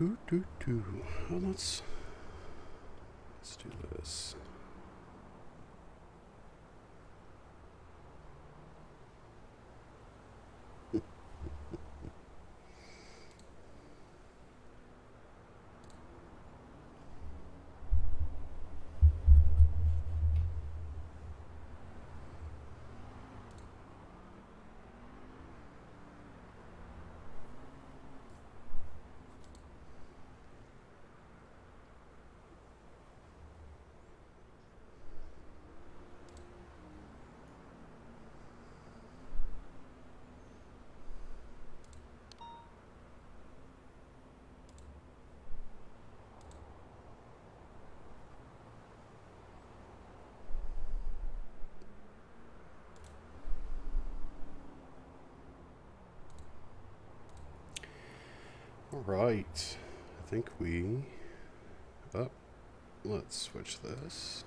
Well, let's do this. All right. I think we... Oh, let's switch this.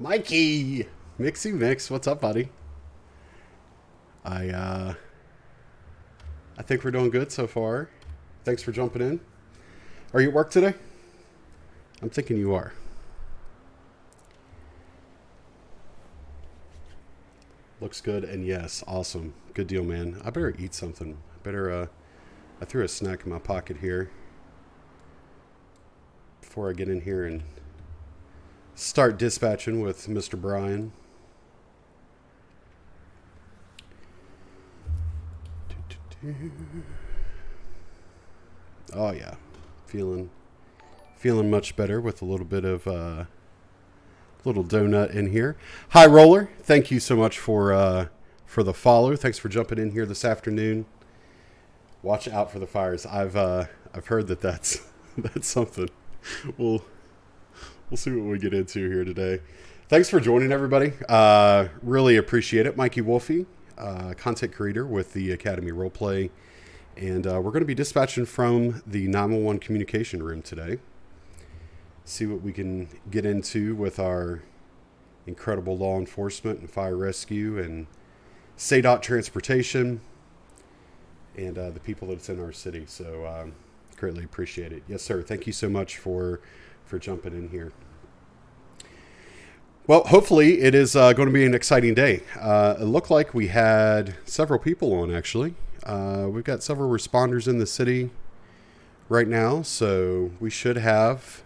Mikey! Mixy Mix, what's up, buddy? I think we're doing good so far. Thanks for jumping in. Are you at work today? I'm thinking you are. Looks good, and yes, awesome. Good deal, man. I better eat something. I threw a snack in my pocket here before I get in here and start dispatching with Mr. Brian. Oh yeah, feeling much better with a little bit of little donut in here. Hi Roller, thank you so much for the follow. Thanks for jumping in here this afternoon. Watch out for the fires. I've heard that's that's something. We'll see what we get into here today. Thanks for joining, everybody. Really appreciate it. Mikey Wolfie, content creator with the Academy Roleplay. And we're going to be dispatching from the 911 communication room today. See what we can get into with our incredible law enforcement and fire rescue and SADOT transportation and the people that's in our city. So greatly appreciate it. Yes, sir. Thank you so much for jumping in here. Well, hopefully it is going to be an exciting day. It looked like we had several people on, actually. We've got several responders in the city right now, so we should have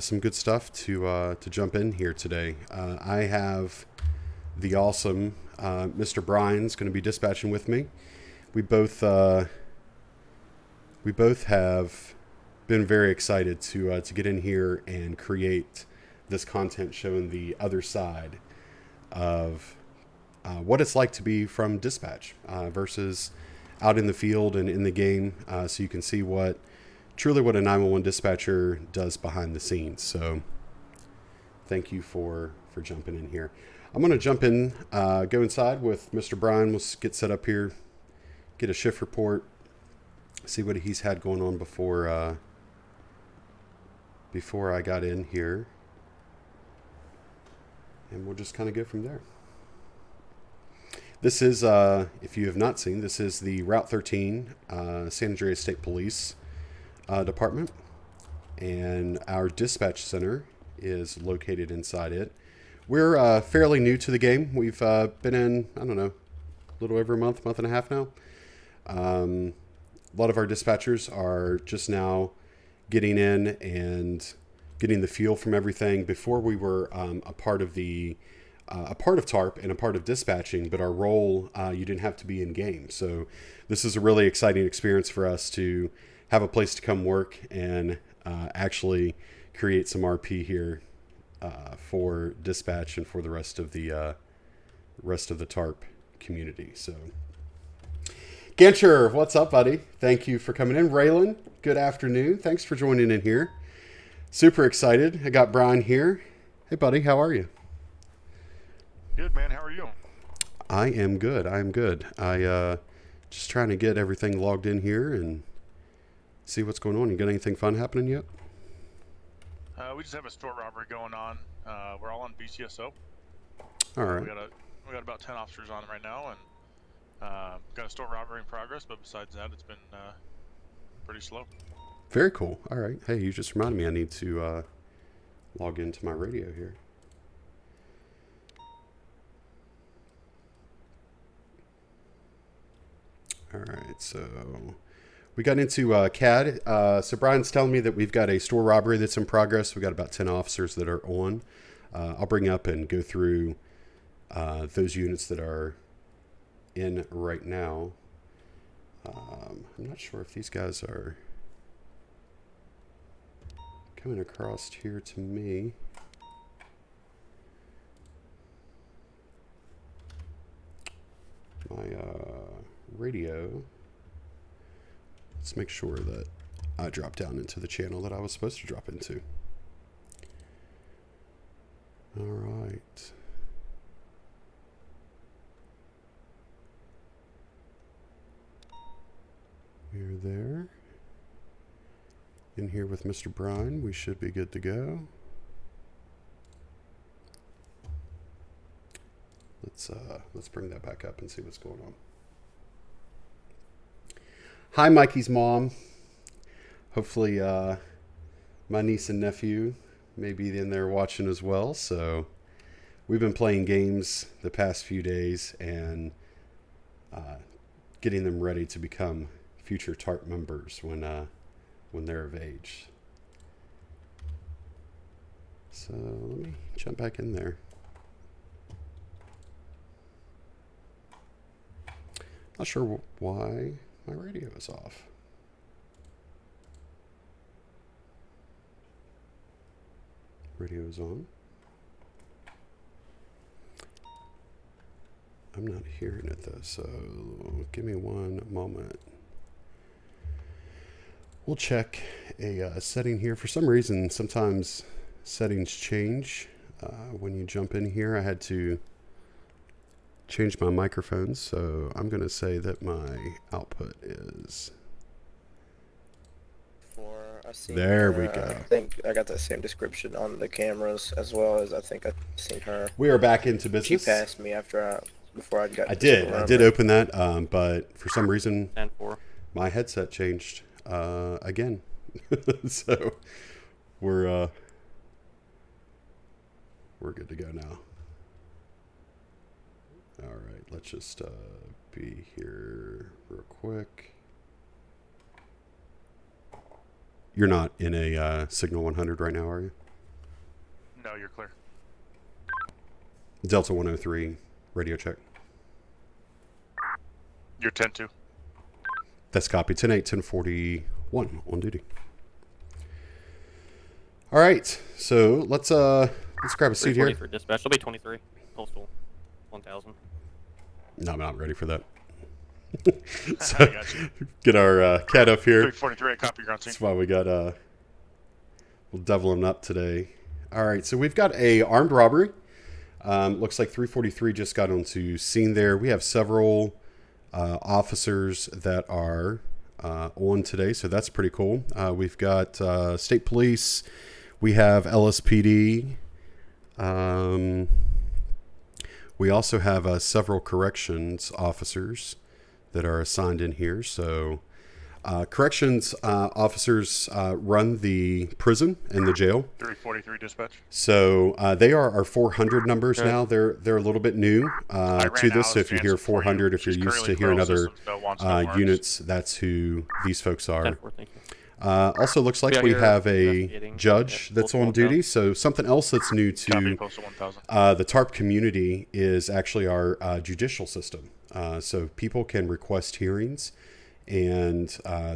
some good stuff to jump in here today. I have the awesome Mr. Brian's going to be dispatching with me. We both have been very excited to get in here and create this content showing the other side of what it's like to be from dispatch versus out in the field and in the game, so you can see what a 911 dispatcher does behind the scenes. So thank you for jumping in here. I'm going to jump in, go inside with Mr. Brian. We'll get set up here, get a shift report, see what he's had going on before I got in here. And we'll just kind of go from there. This is, if you have not seen, this is the Route 13 San Andreas State Police Department. And our dispatch center is located inside it. We're fairly new to the game. We've been in, I don't know, a little over a month and a half now. A lot of our dispatchers are just now getting in and getting the feel from everything. Before we were a part of TARP and a part of dispatching, but our role, you didn't have to be in game. So this is a really exciting experience for us to have a place to come work and actually create some RP here for dispatch and for the rest of the TARP community. So Gancher, what's up, buddy? Thank you for coming in. Raylan, good afternoon. Thanks for joining in here. Super excited. I got Brian here. Hey, buddy, how are you? Good, man. How are you? I am good. I just trying to get everything logged in here and see what's going on. You got anything fun happening yet? We just have a store robbery going on. We're all on BCSO. All right. We got about 10 officers on right now, and got a store robbery in progress. But besides that, it's been pretty slow. Very cool. All right. Hey, you just reminded me I need to log into my radio here. All right. So we got into CAD. So Brian's telling me that we've got a store robbery that's in progress. We got about 10 officers that are on. I'll bring up and go through those units that are in right now. I'm not sure if these guys are coming across here to me. My radio. Let's make sure that I drop down into the channel that I was supposed to drop into. All right. We're there. In here with Mr. Brian, we should be good to go. Let's bring that back up and see what's going on. Hi, Mikey's mom. Hopefully, my niece and nephew may be in there watching as well. So, we've been playing games the past few days and getting them ready to become future TARP members when they're of age. So let me jump back in there. Not sure why my radio is off. Radio is on. I'm not hearing it though, so give me one moment. We'll check a setting here. For some reason, sometimes settings change when you jump in here. I had to change my microphone, so I'm going to say that my output is... There we go. I think I got the same description on the cameras as well as I think I've seen her. We are back into business. She passed me before I got. I did open that, but for some reason, 10-4. My headset changed again. So we're good to go now. All right, let's just be here real quick. You're not in a Signal 100 right now, are you? No, you're clear. Delta 103, radio check. You're 10-2. That's copy. 10-8, 1041 on duty. All right, so let's grab a seat here. For dispatch, it'll be 23. Postal 1000. No, I'm not ready for that. So, I got you. get our CAD up here. 343, copy your on scene. That's why we got we'll devil him up today. All right, so we've got a armed robbery. Looks like 343 just got onto scene there. We have several officers that are on today, so that's pretty cool. We've got state police. We have LSPD. We also have several corrections officers that are assigned in here. So corrections officers run the prison and the jail. 343 dispatch. So they are our 400 numbers now. They're a little bit new to this. So if you hear 400, if you're used to hearing other units, that's who these folks are. 10-4, thank you. Also looks like we have a judge that's on duty. So something else that's new to the TARP community is actually our judicial system. So people can request hearings, and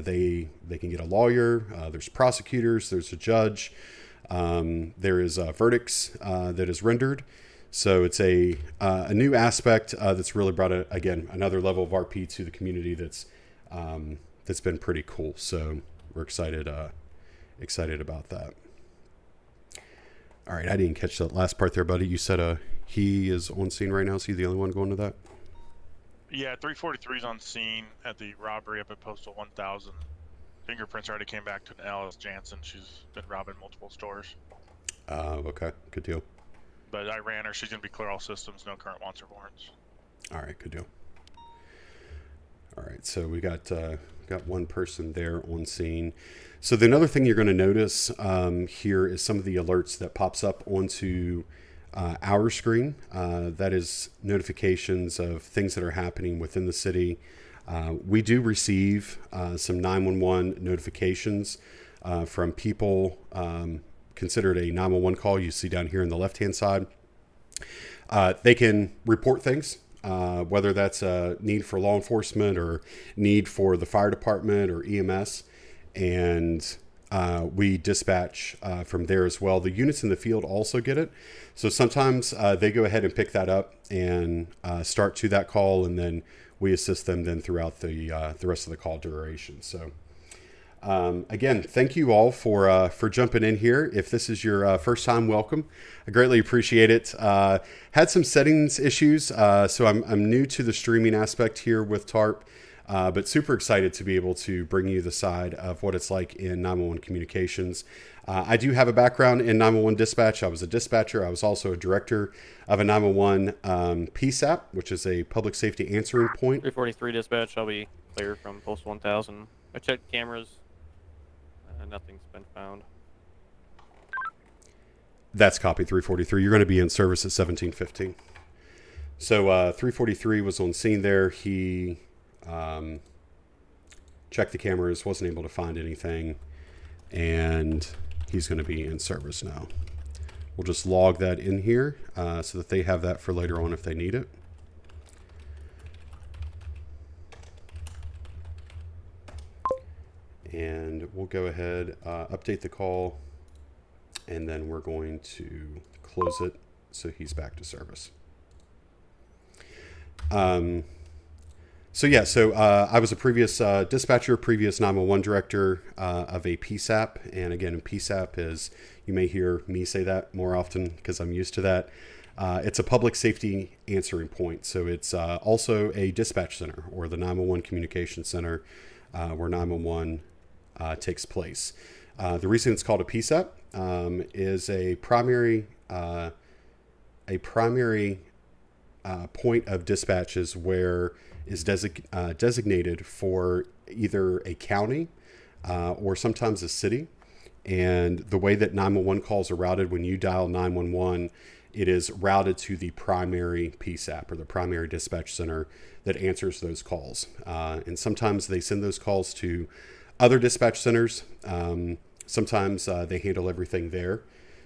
they can get a lawyer. There's prosecutors. There's a judge. There is verdicts that is rendered. So it's a new aspect that's really brought again another level of RP to the community that's been pretty cool. So we're excited about that. All right, I didn't catch that last part there, buddy. You said he is on scene right now. Is he the only one going to that? Yeah, 343 is on scene at the robbery up at Postal 1000. Fingerprints already came back to Alice Jansen. She's been robbing multiple stores. Okay, good deal. But I ran her. She's going to be clear all systems, no current wants or warrants. All right, good deal. All right, so we got one person there on scene. So the another thing you're going to notice here is some of the alerts that pops up onto our screen. That is notifications of things that are happening within the city. We do receive some 911 notifications from people considered a 911 call. You see down here on the left-hand side. They can report things, whether that's a need for law enforcement or need for the fire department or EMS, and we dispatch from there as well. The units in the field also get it. So sometimes they go ahead and pick that up and start to that call, and then we assist them then throughout the rest of the call duration. So again, thank you all for jumping in here. If this is your first time, welcome. I greatly appreciate it. Had some settings issues, so I'm new to the streaming aspect here with TARP. But super excited to be able to bring you the side of what it's like in 911 communications. I do have a background in 911 dispatch. I was a dispatcher. I was also a director of a 911 PSAP, which is a public safety answering point. 343 dispatch, I'll be clear from Post 1000. I checked cameras. Nothing's been found. That's copy 343. You're going to be in service at 1715. So 343 was on scene there. He checked the cameras, wasn't able to find anything, and he's going to be in service now. We'll just log that in here so that they have that for later on if they need it. And we'll go ahead, update the call, and then we're going to close it so he's back to service. So I was a previous dispatcher, previous 911 director of a PSAP. And again, PSAP is, you may hear me say that more often because I'm used to that. It's a public safety answering point. So it's also a dispatch center, or the 911 communication center where 911 takes place. The reason it's called a PSAP is a primary point of dispatches where is designated for either a county or sometimes a city. And the way that 911 calls are routed, when you dial 911, it is routed to the primary PSAP, or the primary dispatch center that answers those calls. And sometimes they send those calls to other dispatch centers. Sometimes they handle everything there.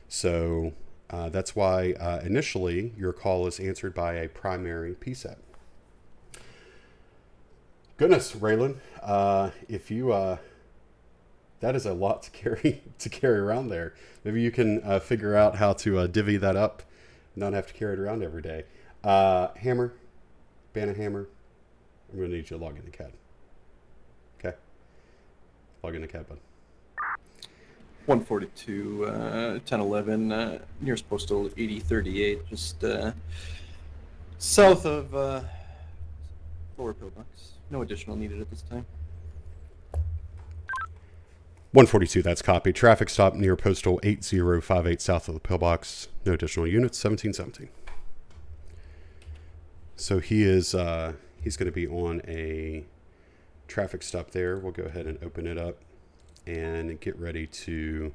So that's why initially your call is answered by a primary PSAP. Goodness, Raylan, if you that is a lot to carry around there. Maybe you can figure out how to divvy that up, not have to carry it around every day. Hammer, Banner Hammer, I'm going to need you to log into CAD. Okay, log into CAD, bud. 142, 1011, nearest postal 8038, just south of Lower Pillbox. No additional needed at this time. 142, that's copy. Traffic stop near postal 8058 south of the pillbox. No additional units, 1717. So he is, he's going to be on a traffic stop there. We'll go ahead and open it up and get ready to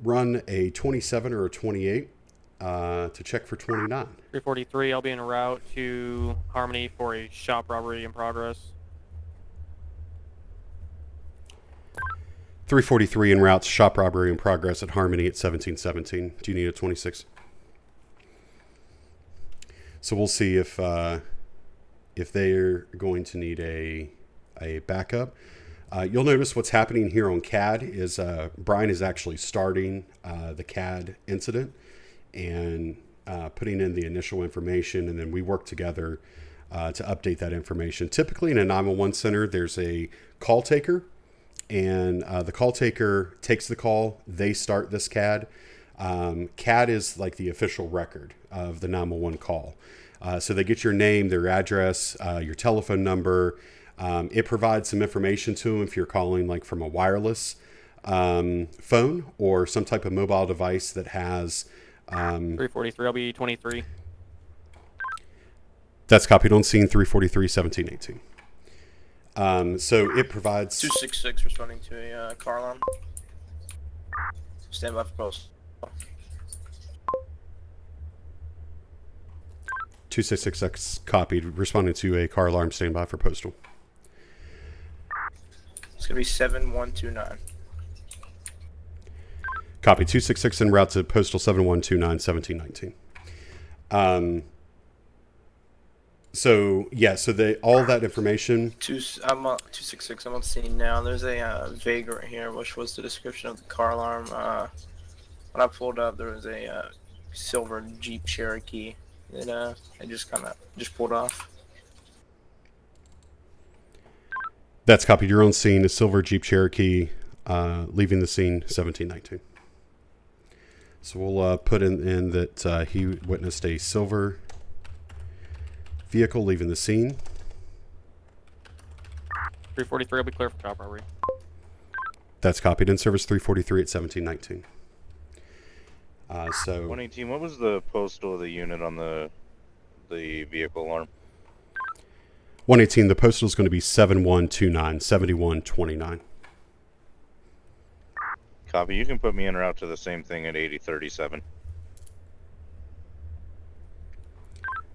run a 27 or a 28 to check for 29. 343, I'll be en route to Harmony for a shop robbery in progress. 343 en route to shop robbery in progress at Harmony at 1717. Do you need a 26? So we'll see if they're going to need a backup. You'll notice what's happening here on CAD is Brian is actually starting the CAD incident. and putting in the initial information, and then we work together to update that information. Typically in a 911 center, there's a call taker, and the call taker takes the call. They start this CAD. CAD is like the official record of the 911 call. So they get your name, their address, your telephone number. It provides some information to them if you're calling like from a wireless phone or some type of mobile device that has 343, I'll be 23. That's copied on scene 343 1718. So it provides 266 responding to a car alarm. Stand by for post. 266 copied, responding to a car alarm. Standby for postal. It's gonna be 7129. Copy 266 en route to postal 7129 1719. So yeah, so all that information. I'm on 266. I'm on scene now. There's a vagrant here, which was the description of the car alarm. When I pulled up, there was a silver Jeep Cherokee that I just pulled off. That's copied. You're on scene. A silver Jeep Cherokee, leaving the scene 1719. So we'll put in that he witnessed a silver vehicle leaving the scene. 343, I'll be clear for job robbery. That's copied in service 343 at 1719. So 118. What was the postal of the unit on the vehicle alarm? 118. The postal is going to be 7129 7129. Copy. You can put me en route to the same thing at 8037.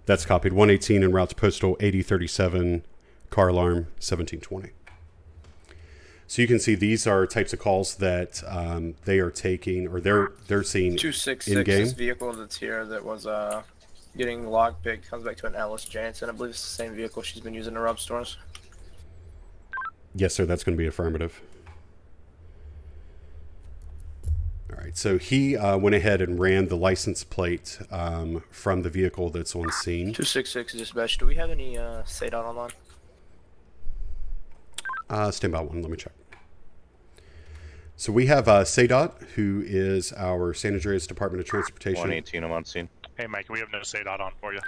That's copied. 118 en route to postal 8037, car alarm 1720. So you can see these are types of calls that they are taking, or they're seeing 266. in game. This vehicle that's here that was getting lockpicked comes back to an Alice Jansen. I believe it's the same vehicle she's been using to rob stores. Yes, sir. That's going to be affirmative. All right. So he went ahead and ran the license plate from the vehicle that's on scene. 266 dispatch. Do we have any SADOT online? Stand by one. Let me check. So we have SADOT, who is our San Andreas Department of Transportation. 118. I'm on scene. Hey, Mike, we have no SADOT on for you.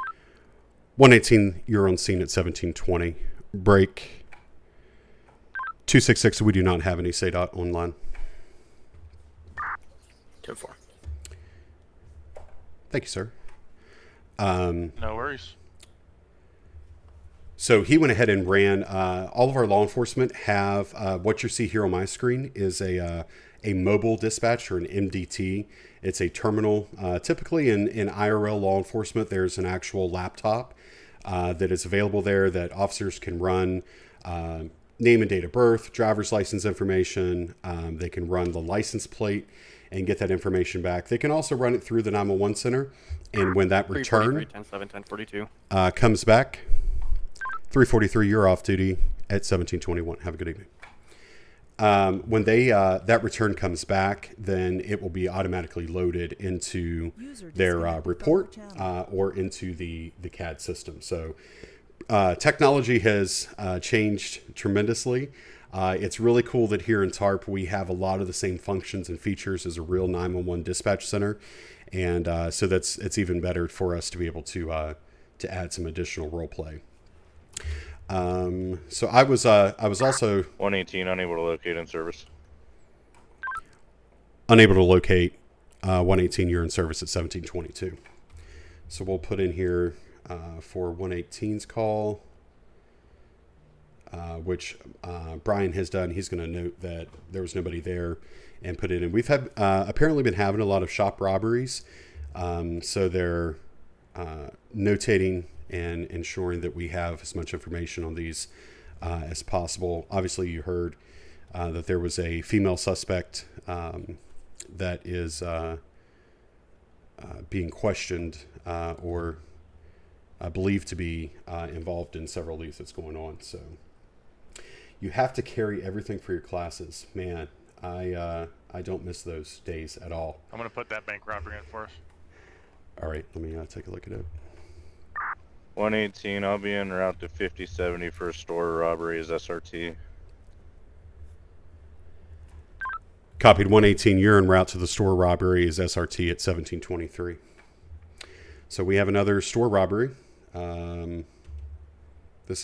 118, you're on scene at 1720. Break. 266, we do not have any SADOT online. 10-4. Thank you, sir. No worries. So he went ahead and ran. All of our law enforcement have what you see here on my screen is a mobile dispatch, or an MDT. It's a terminal. Typically in IRL law enforcement, there's an actual laptop that is available there that officers can run name and date of birth, driver's license information. They can run the license plate and get that information back. They can also run it through the 911 center. And when that return 1042. Comes back, 343, you're off duty at 1721. Have a good evening. When that return comes back, then it will be automatically loaded into their report or into the CAD system. So technology has changed tremendously. It's really cool that here in TARP we have a lot of the same functions and features as a real 911 dispatch center, and so it's even better for us to be able to add some additional role play. So I was also 118. Unable to locate in service. unable to locate 118. You're in service at 1722. So we'll put in here for 118's call, which Brian has done. He's going to note that there was nobody there and put it in. We've had apparently been having a lot of shop robberies, so they're notating and ensuring that we have as much information on these as possible. Obviously, you heard that there was a female suspect that is being questioned or believed to be involved in several of these that's going on. So you have to carry everything for your classes. Man, I don't miss those days at all. I'm going to put that bank robbery in for us. All right, let me take a look at it. 118, I'll be en route to 5070 for a store robbery as SRT. Copied 118. You're en route to the store robbery as SRT at 1723. So we have another store robbery. This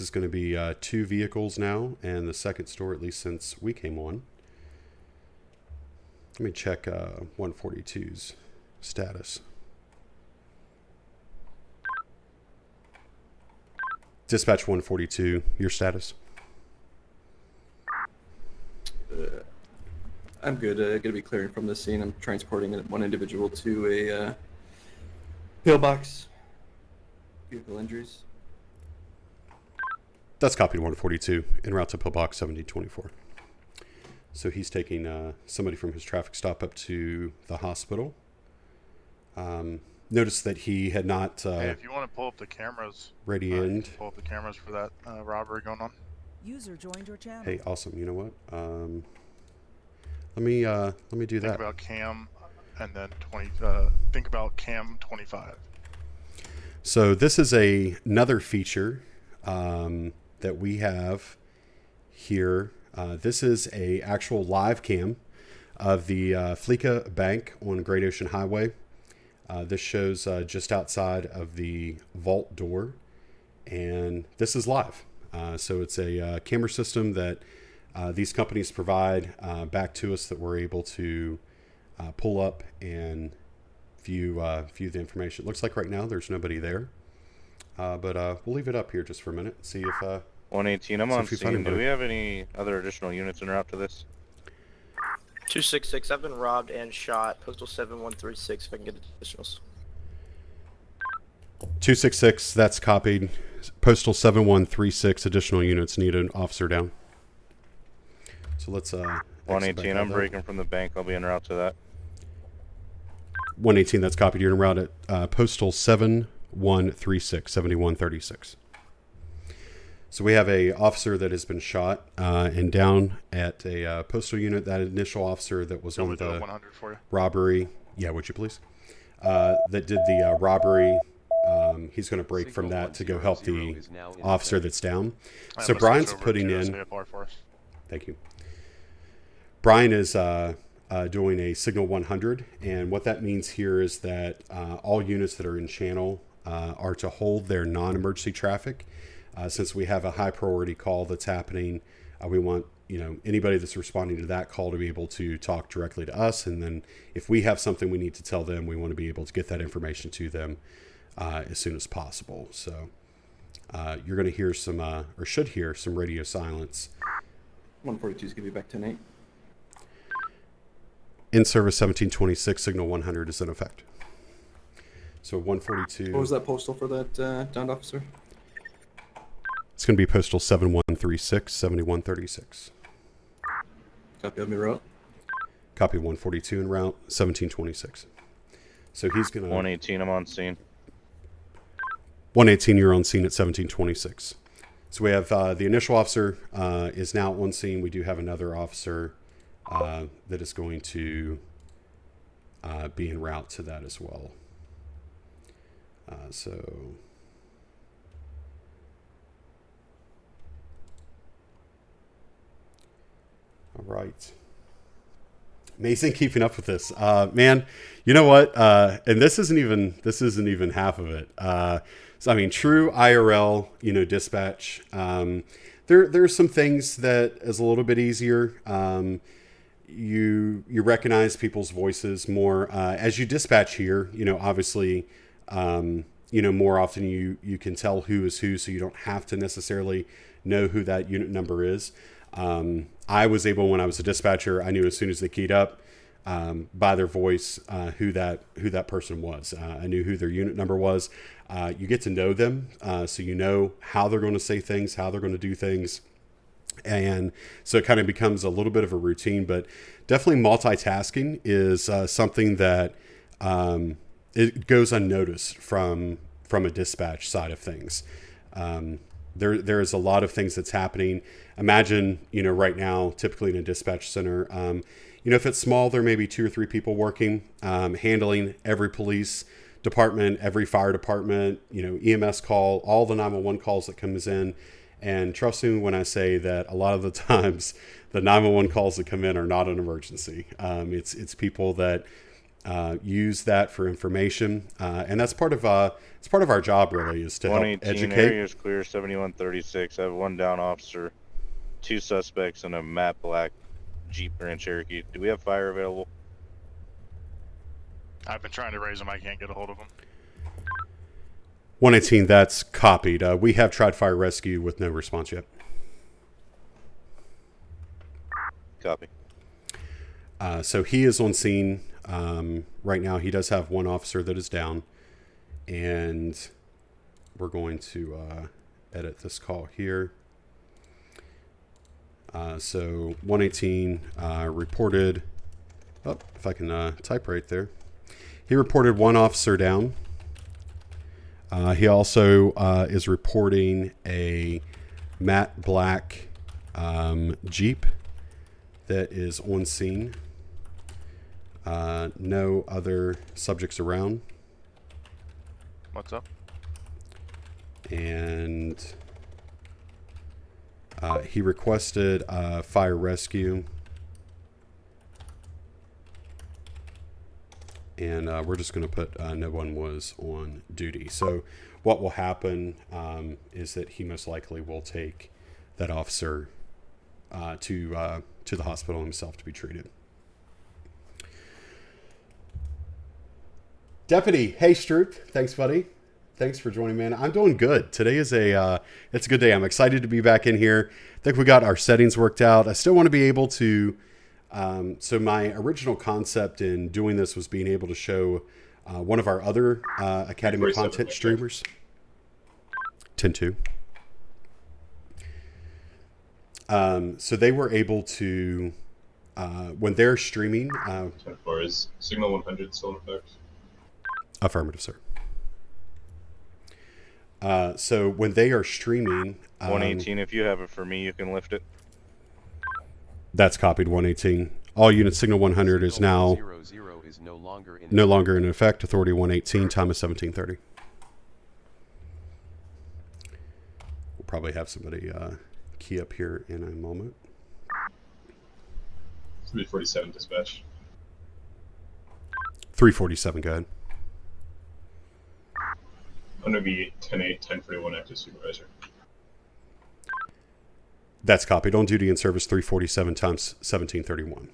is going to be 2 vehicles now, and the second store, at least since we came on. Let me check 142's status. Dispatch 142, your status. I'm good. Going to be clearing from the scene. I'm transporting one individual to a pillbox. Vehicle injuries. That's copied 142, en route to pillbox 1724. So he's taking somebody from his traffic stop up to the hospital. Notice that he had not Hey, if you want to pull up the cameras, ready you end. can pull up the cameras for that robbery going on. User joined your channel. Hey, awesome. You know what? Let me do Think that. about cam, and then think about cam 25. So this is another feature that we have here. This is a actual live cam of the Fleeca Bank on Great Ocean Highway. This shows just outside of the vault door, and this is live. So it's a camera system that these companies provide back to us that we're able to pull up and view the information. It looks like right now there's nobody there, but we'll leave it up here just for a minute. See if 118, I'm So on if you find scene. anybody- Do we have any other additional units en route to this? 266. I've been robbed and shot. Postal 7136. If I can get additionals. 266. That's copied. Postal 7136. Additional units need an officer down. So let's 118, I'm breaking from the bank. I'll be en route to that. 118, that's copied. You're en route at postal 7136, 7136. So we have a officer that has been shot and down at a postal unit. That initial officer that was I'm on gonna do a the 100 for you. robbery. Yeah, would you please? That did the robbery. He's going to break from that to go help the officer that's down. I'm So gonna Brian's switch over putting to in. SAFR for us. Thank you. Brian is doing a signal 100, and what that means here is that all units that are in channel are to hold their non-emergency traffic. Since we have a high priority call that's happening, we want anybody that's responding to that call to be able to talk directly to us, and then if we have something we need to tell them, we want to be able to get that information to them as soon as possible. So you're going to hear some, or should hear some radio silence. 142 is going to be back 10-8. In service 1726, signal 100 is in effect. So 142. What was that postal for that downed officer? It's going to be postal 7136, 7136. Copy of me route. Copy 142 en route, 1726. So he's going to... 118, I'm on scene. 118, you're on scene at 1726. So we have the initial officer is now on scene. We do have another officer that is going to be en route to that as well. All right. Amazing keeping up with this, man. You know what? And this isn't even half of it. So I mean, true IRL, dispatch. There's some things that is a little bit easier. You recognize people's voices more as you dispatch here. Obviously, more often you can tell who is who, so you don't have to necessarily know who that unit number is. I was able, when I was a dispatcher, I knew as soon as they keyed up by their voice who that person was. I knew who their unit number was. You get to know them, so you know how they're going to say things, how they're going to do things. And so it kind of becomes a little bit of a routine, but definitely multitasking is something that it goes unnoticed from a dispatch side of things. There is a lot of things that's happening. Imagine, right now, typically in a dispatch center, if it's small, there may be 2 or 3 people working, handling every police department, every fire department, EMS call, all the 911 calls that comes in. And trust me when I say that a lot of the times the 911 calls that come in are not an emergency. It's people that use that for information, and that's part of it's part of our job really, is to help 118 educate. area is clear. 7136. I have one down officer, 2 suspects, and a matte black Jeep Grand Cherokee. Do we have fire available? I've been trying to raise them. I can't get a hold of them. 118, that's copied. We have tried fire rescue with no response yet. Copy. So he is on scene right now. He does have one officer that is down, and we're going to edit this call here. So 118 reported, if I can type right there. He reported one officer down. He also is reporting a matte black Jeep that is on scene. No other subjects around. What's up? And he requested fire rescue. And we're just going to put no one was on duty. So what will happen is that he most likely will take that officer to the hospital himself to be treated. Deputy, hey Stroop, thanks buddy. Thanks for joining, man. I'm doing good. Today is it's a good day. I'm excited to be back in here. I think we got our settings worked out. I still want to be able to, so my original concept in doing this was being able to show one of our other Academy content streamers. 10-2. So they were able to, when they're streaming. 10-4 is Signal 100 still in effect? Affirmative, sir. So when they are streaming... 118, if you have it for me, you can lift it. That's copied, 118. All units, Signal 100 is now 00 is no longer in effect. Authority 118, time is 17:30. We'll probably have somebody key up here in a moment. 347 dispatch. 347, go ahead. I'm going to be 10-8, 1041 active supervisor. That's copied. On duty in service 347 times 1731.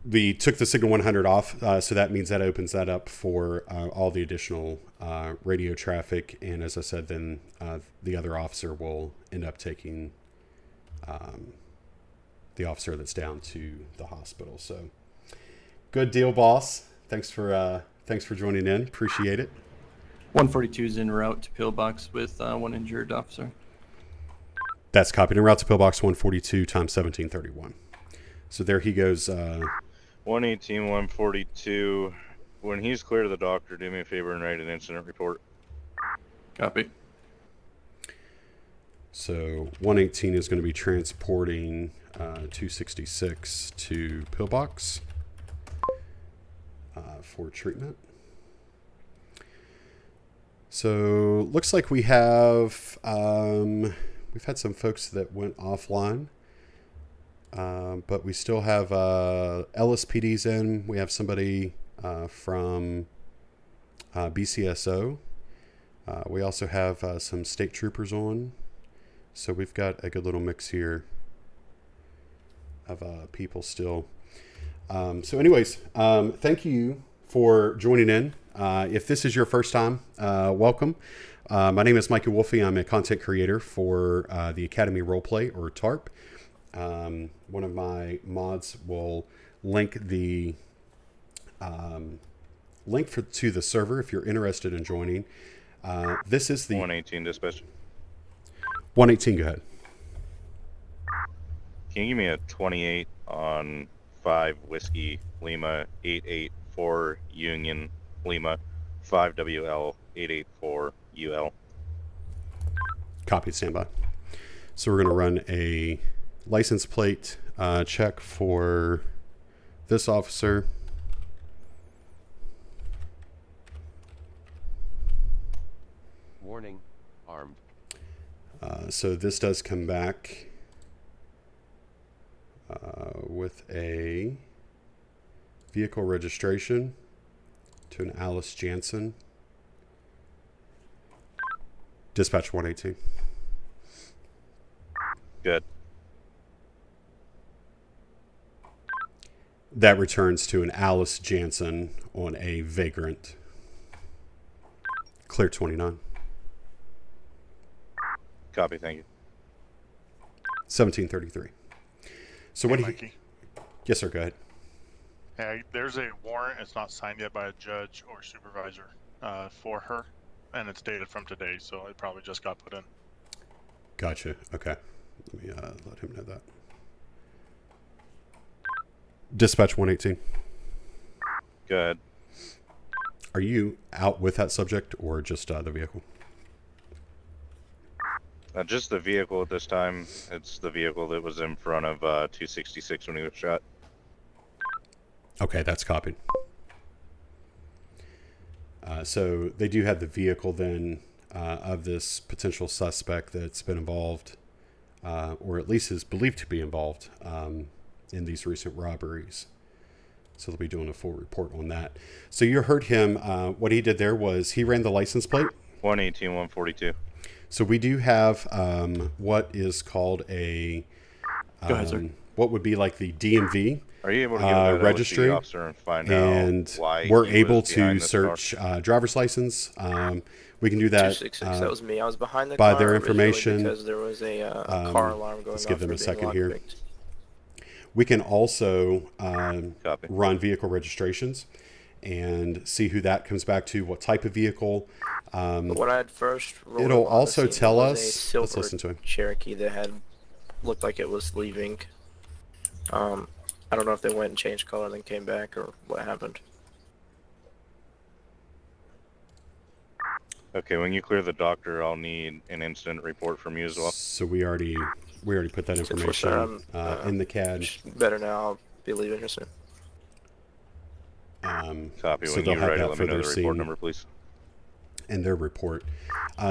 We took the Signal 100 off, so that means that opens that up for all the additional radio traffic. And as I said, then the other officer will end up taking the officer that's down to the hospital. So good deal, boss. Thanks for joining in. Appreciate it. 142 is en route to pillbox with one injured officer. That's copied. En route to pillbox 142 times 1731. So there he goes. 118, 142. When he's clear to the doctor, do me a favor and write an incident report. Copy. So 118 is going to be transporting 266 to pillbox for treatment. So looks like we have we've had some folks that went offline, but we still have LSPDs in. We have somebody from BCSO. We also have some state troopers on. So we've got a good little mix here of people still. So anyways, thank you for joining in. If this is your first time, welcome. My name is Mikey Wolfie. I'm a content creator for the Academy Roleplay, or TARP. One of my mods will link the to the server if you're interested in joining. This is the 118 dispatch. 118, go ahead. Can you give me a 28 on 5 Whiskey Lima 884 Union Lima 5WL 884 UL? Copy, standby. So we're going to run a license plate check for this officer. Warning, armed. So this does come back with a vehicle registration to an Alice Jansen. Dispatch 118. Good. That returns to an Alice Jansen on a vagrant. Clear 29. Copy. Thank you. 1733. So what do you... Mikey. Yes, sir. Go ahead. Yeah, there's a warrant. It's not signed yet by a judge or supervisor for her, and it's dated from today, so it probably just got put in. Gotcha. Okay. Let me let him know that. Dispatch 118. Go ahead. Are you out with that subject or just the vehicle? Just the vehicle at this time. It's the vehicle that was in front of 266 when he was shot. Okay, that's copied. So they do have the vehicle then of this potential suspect that's been involved, or at least is believed to be involved in these recent robberies. So they'll be doing a full report on that. So you heard him. What he did there was he ran the license plate. 118, 142. So we do have what is called a Go ahead, sir. What would be like the DMV Are you able to get registry, the officer and find and out why we're he able was behind to this search car? driver's license. We can do that 266. That was me. I was behind the by car their originally information. because there was a car alarm going let's off give them for a being second here. lockpicked. We can also Copy. run vehicle registrations and see who that comes back to, what type of vehicle. But when I had first rolled It'll up on the also scene, tell there was us- a silver let's listen to him. Cherokee that had looked like it was leaving. I don't know if they went and changed color and then came back or what happened. Okay, when you clear the doctor, I'll need an incident report from you as well. So we already put that 647, information in the CAD. Better now. I'll be leaving here soon. Copy. So When they'll you're have ready, that let for me know their the report scene. number, please. And their report.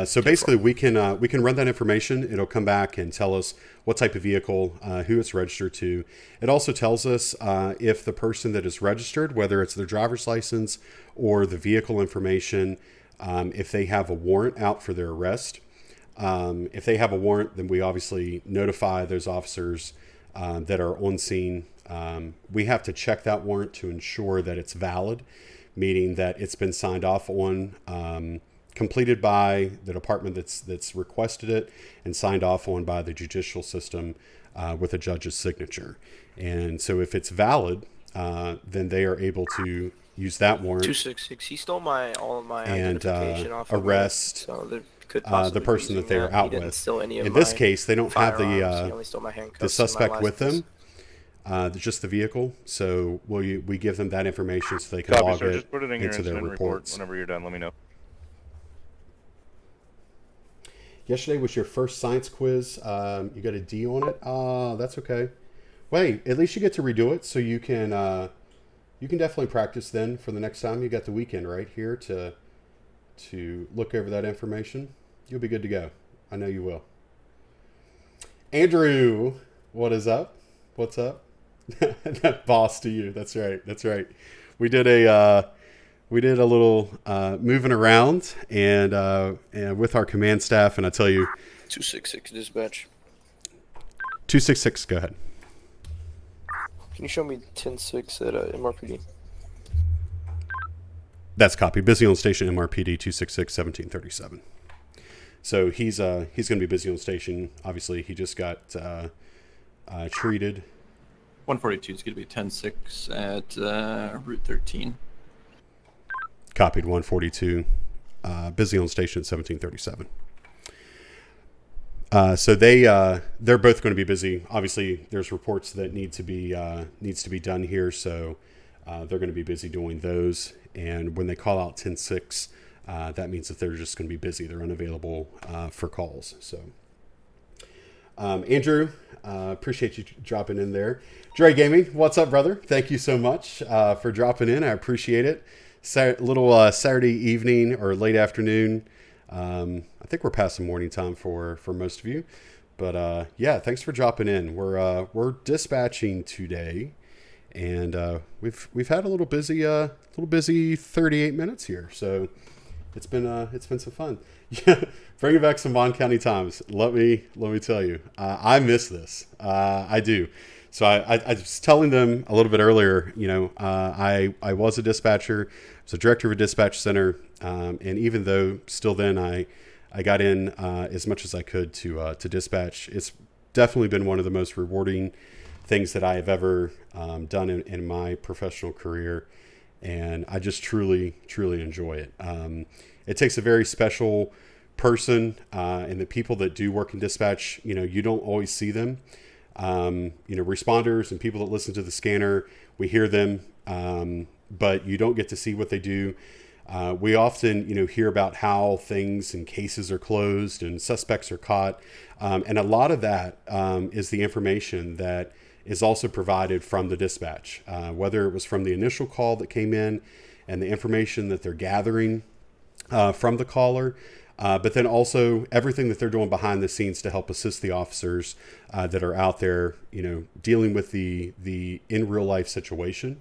So basically, we can run that information. It'll come back and tell us what type of vehicle, who it's registered to. It also tells us if the person that is registered, whether it's their driver's license or the vehicle information, if they have a warrant out for their arrest. If they have a warrant, then we obviously notify those officers that are on scene. We have to check that warrant to ensure that it's valid, meaning that it's been signed off on, completed by the department that's requested it, and signed off on by the judicial system with a judge's signature. And so if it's valid, then they are able to use that warrant 266. He stole all of my and identification off of arrest me, so there could possibly the be person that using they are that. out He didn't with. steal any of In this my case, they don't have firearms. He only stole my handcuffs the and my suspect with license. them, just the vehicle. So we give them that information so they can Copy, log sir. it Just put it in your into their incident report. reports. Whenever you're done, let me know. Yesterday was your first science quiz. You got a D on it. That's okay. Wait, at least you get to redo it, so you can definitely practice then for the next time. You got the weekend right here to look over that information. You'll be good to go. I know you will. Andrew, what is up? What's up? That boss to you. That's right. That's right. We did a little moving around and with our command staff, and I tell you, 266 dispatch. 266. Go ahead. Can you show me 10-6 at MRPD? That's copy. Busy on station, MRPD 266-1737. So he's going to be busy on station. Obviously, he just got treated. 142 is going to be 10-6 at Route 13. Copied 142. Busy on station at 1737. So they're both going to be busy. Obviously, there's reports that needs to be done here, so they're going to be busy doing those. And when they call out 10-6, that means that they're just going to be busy. They're unavailable for calls. So, Andrew, Appreciate you dropping in there. Dre Gaming, what's up, brother? Thank you so much for dropping in. I appreciate it. Little Saturday evening or late afternoon. I think we're past the morning time for most of you. But yeah, thanks for dropping in. We're dispatching today, and we've had a little busy 38 minutes here. So it's been some fun. Yeah, bringing back some Bond County times. Let me tell you, I miss this. I do. So I was telling them a little bit earlier. You know, I was a dispatcher. I was a director of a dispatch center, and even though still then I got in as much as I could to dispatch. It's definitely been one of the most rewarding things that I have ever done in my professional career, and I just truly enjoy it. It takes a very special person, and the people that do work in dispatch, you know, you don't always see them. You know, responders and people that listen to the scanner, we hear them, but you don't get to see what they do. We often, you know, hear about how things and cases are closed and suspects are caught, and a lot of that is the information that is also provided from the dispatch, whether it was from the initial call that came in and the information that they're gathering from the caller, but then also everything that they're doing behind the scenes to help assist the officers that are out there, you know, dealing with the in real life situation,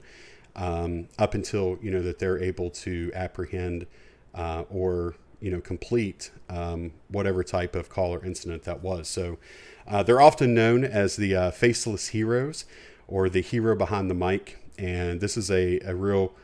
up until, you know, that they're able to apprehend or, you know, complete whatever type of call or incident that was. So they're often known as the faceless heroes, or the hero behind the mic. And this is a real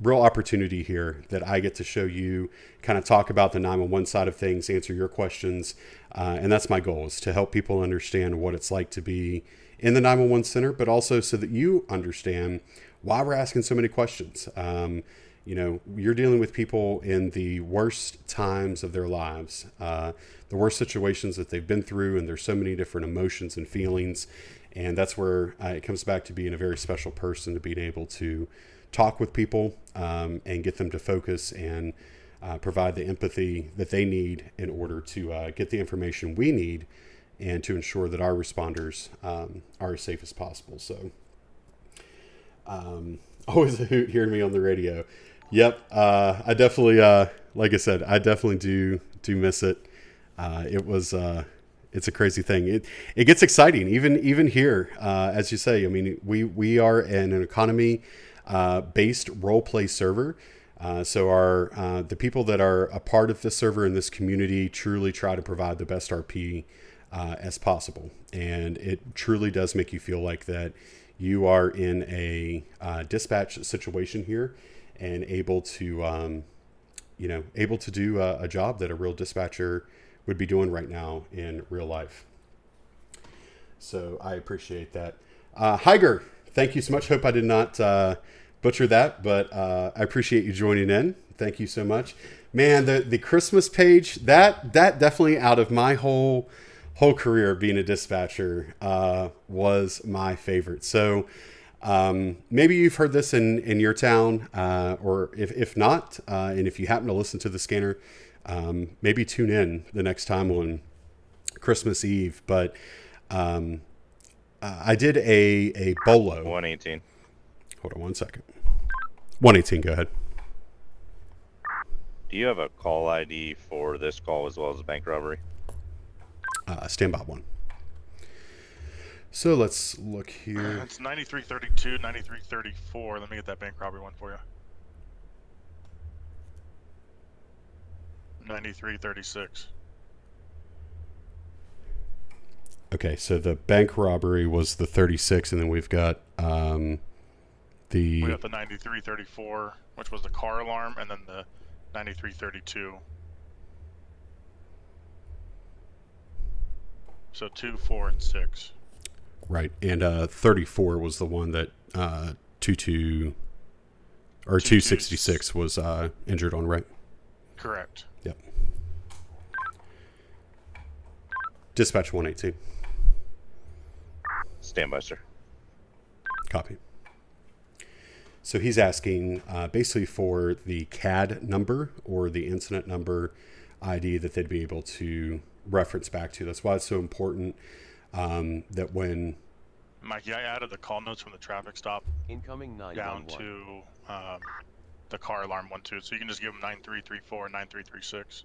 opportunity here that I get to show you, kind of talk about the 911 side of things, answer your questions. And that's my goal, is to help people understand what it's like to be in the 911 center, but also so that you understand why we're asking so many questions. You know, you're dealing with people in the worst times of their lives, the worst situations that they've been through, and there's so many different emotions and feelings. And that's where it comes back to being a very special person, to being able to talk with people and get them to focus and provide the empathy that they need in order to get the information we need and to ensure that our responders are as safe as possible. So always a hoot hearing me on the radio. Yep. I definitely, like I said, I definitely do miss it. It's a crazy thing. It gets exciting even here, as you say. I mean, we are in an economy based role play server. So our the people that are a part of this server in this community truly try to provide the best RP as possible, and it truly does make you feel like that you are in a dispatch situation here, and able to do a job that a real dispatcher would be doing right now in real life. So I appreciate that. Higer, thank you so much. Hope I did not butcher that, but I appreciate you joining in. Thank you so much, man. The Christmas page, that definitely, out of my whole career of being a dispatcher, was my favorite. So maybe you've heard this in your town, or if not, and if you happen to listen to the scanner, maybe tune in the next time on Christmas Eve. But I did a bolo. 118. Hold on one second. 118, go ahead. Do you have a call ID for this call as well as a bank robbery? Stand by one. So let's look here. It's 9332, 9334. Let me get that bank robbery one for you. 9336. Okay, so the bank robbery was the 36, and then we've got We got the 9334, which was the car alarm, and then the 9332. So 2, 4, and 6. right, and 34 was the one that 266 was injured on, right? Correct. Yep. Dispatch 118. Stand by, sir. Copy. So he's asking basically for the CAD number or the incident number ID that they'd be able to reference back to. That's why it's so important that when Mikey, I added the call notes from the traffic stop Incoming down 911. to the car alarm one too, so you can just give them 9334 and 9336.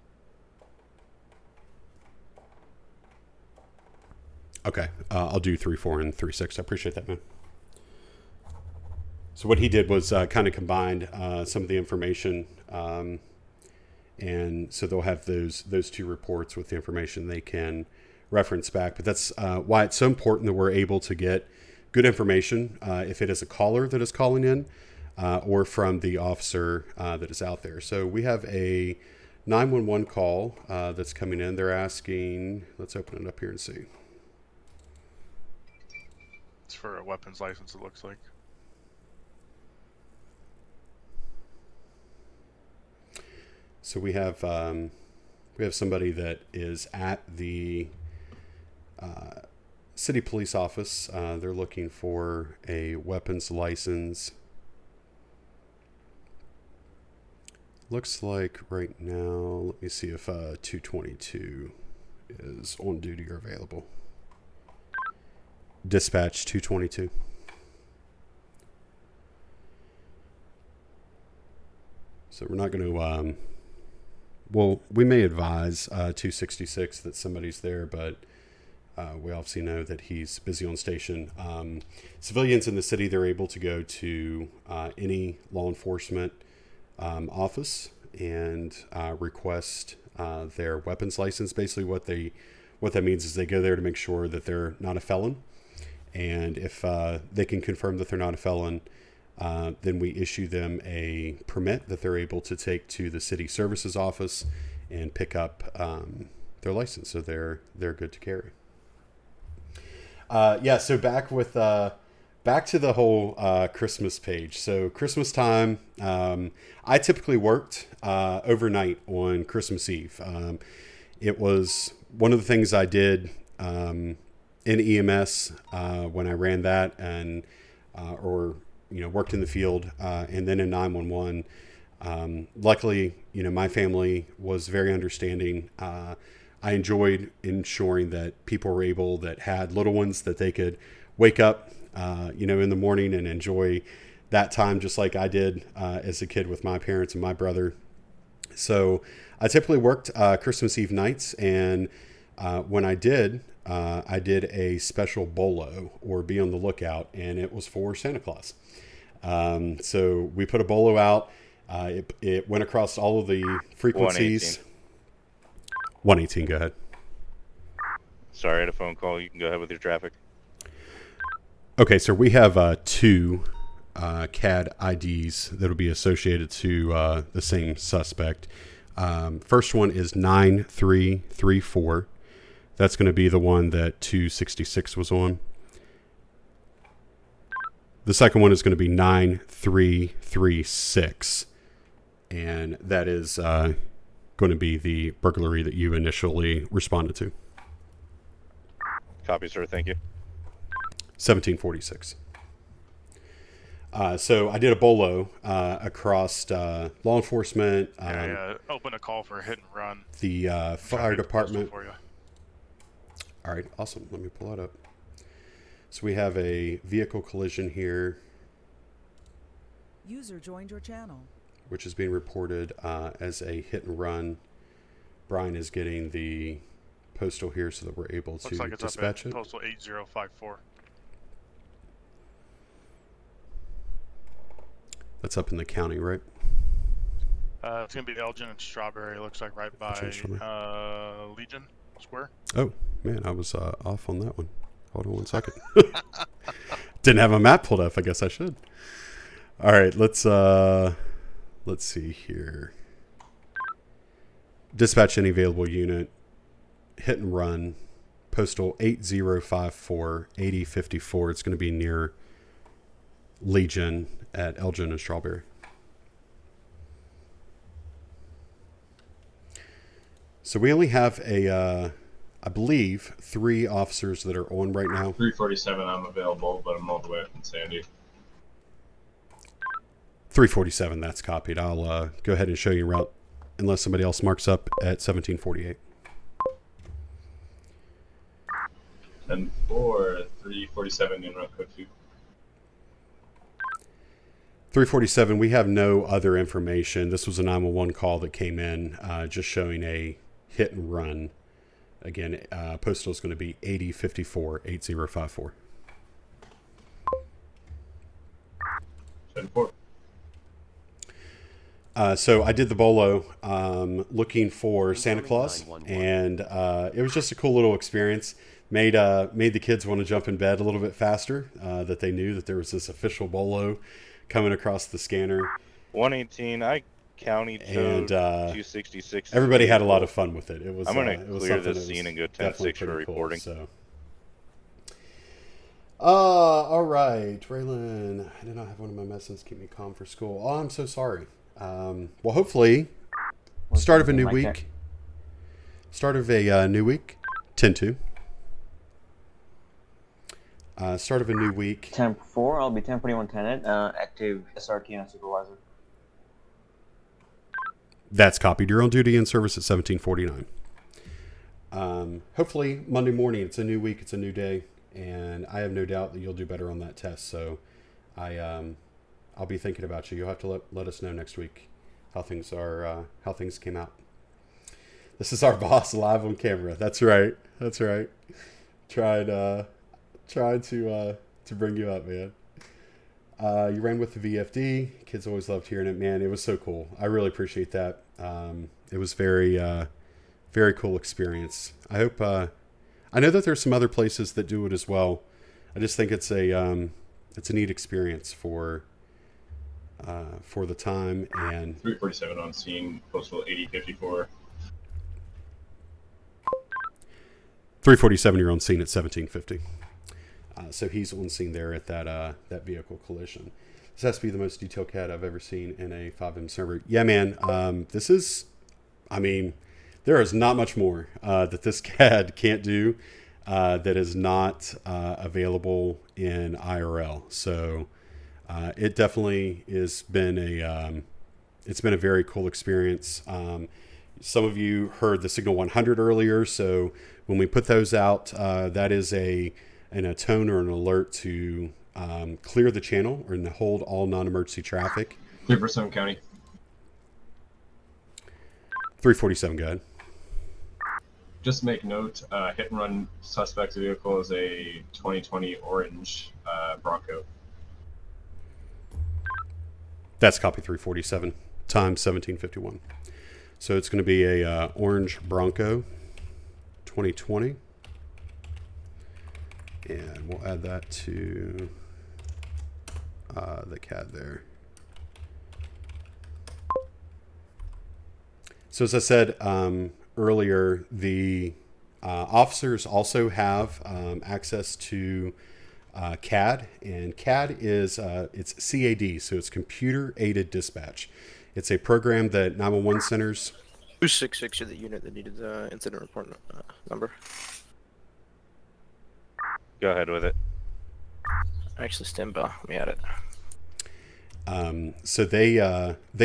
Okay, I'll do 3, 4, and 3, 6. I appreciate that, man. So what he did was kind of combined some of the information, and so they'll have those two reports with the information they can reference back. But that's why it's so important that we're able to get good information if it is a caller that is calling in or from the officer that is out there. So we have a 911 call that's coming in. They're asking, let's open it up here and see. It's for a weapons license, it looks like. So we have somebody that is at the city police office. They're looking for a weapons license. Looks like right now, let me see if 222 is on duty or available. Dispatch 222. So we're not going to, well, we may advise 266 that somebody's there, but we obviously know that he's busy on station. Civilians in the city, they're able to go to any law enforcement office and request their weapons license. Basically what that means is they go there to make sure that they're not a felon. And if they can confirm that they're not a felon, then we issue them a permit that they're able to take to the city services office and pick up their license, so they're good to carry. So back to the whole Christmas page. So Christmas time, I typically worked overnight on Christmas Eve. It was one of the things I did in EMS when I ran that, and worked in the field, and then in 911. Luckily, my family was very understanding. I enjoyed ensuring that people were able, that had little ones, that they could wake up, in the morning and enjoy that time just like I did as a kid with my parents and my brother. So I typically worked Christmas Eve nights, and when I did a special bolo, or be on the lookout, and it was for Santa Claus. So we put a bolo out. It went across all of the frequencies. 118, go ahead. Sorry, I had a phone call. You can go ahead with your traffic. Okay, so we have two CAD IDs that will be associated to the same suspect. First one is 9334. That's going to be the one that 266 was on. The second one is going to be 9336. And that is going to be the burglary that you initially responded to. Copy, sir. Thank you. 1746. So I did a bolo across law enforcement. Open a call for a hit and run. The fire department. For you. All right, awesome. Let me pull that up. So we have a vehicle collision here. User joined your channel. Which is being reported as a hit and run. Brian is getting the postal here so that we're able to dispatch it. Postal 8054. That's up in the county, right? It's going to be Elgin and Strawberry, it looks like, right by Legion Square. Oh, man, I was off on that one. Hold on one second. Didn't have a map pulled up. I guess I should. All right, let's see here. Dispatch any available unit. Hit and run. Postal 8054, 8054. It's going to be near Legion at Elgin and Strawberry. So we only have I believe, 3 officers that are on right now. 347, I'm available, but I'm all the way up in Sandy. 347, that's copied. I'll go ahead and show you route, unless somebody else marks up at 1748. 10 4, 347 in route code 2. 347, we have no other information. This was a 911 call that came in just showing a hit and run. Again, postal is going to be 8054 8054. 10 4. So I did the bolo looking for Santa Claus, and it was just a cool little experience. Made the kids want to jump in bed a little bit faster, that they knew that there was this official bolo coming across the scanner. 118, I county And, towed 266. Everybody had a lot of fun with it. It was. I'm gonna it was clear something this that was scene and go definitely 10-6 for pretty cool, reporting. So. All right, Raylan. I did not have one of my medicines keep me calm for school. Oh, I'm so sorry. Well, hopefully, start of a new week. Start of a new week. 10-2. Start of a new week. 10-4, I'll be 1041 tenant, active SRT and supervisor. That's copied. You're on duty and service at 1749. Hopefully, Monday morning, it's a new week, it's a new day, and I have no doubt that you'll do better on that test. So I'll be thinking about you. You'll have to let us know next week how things are, how things came out. This is our boss live on camera. That's right. That's right. Tried to bring you up, man. You ran with the VFD. Kids always loved hearing it, man. It was so cool. I really appreciate that. It was very cool experience. I hope. I know that there's some other places that do it as well. I just think it's a neat experience for the time. And 347 on scene, postal 8054. 347, you're on scene at 1750. So he's on scene there at that vehicle collision. This has to be the most detailed CAD I've ever seen in a 5M server. Yeah, man. This is, I mean, there is not much more that this CAD can't do that is not available in IRL. So it definitely has been it's been a very cool experience. Some of you heard the Signal 100 earlier. So when we put those out, that is a tone or an alert to clear the channel or to hold all non-emergency traffic. Clear for Stone County. 347, go ahead. Just make note, hit and run suspect's vehicle is a 2020 orange Bronco. That's copy 347, time 1751. So it's going to be a orange Bronco 2020. And we'll add that to the CAD there. So as I said earlier, the officers also have access to CAD, and CAD is it's CAD, so it's computer aided dispatch. It's a program that 911 centers. 266 are the unit that needed the incident report number. Go ahead with it. Actually, stand by. Let me add it. So they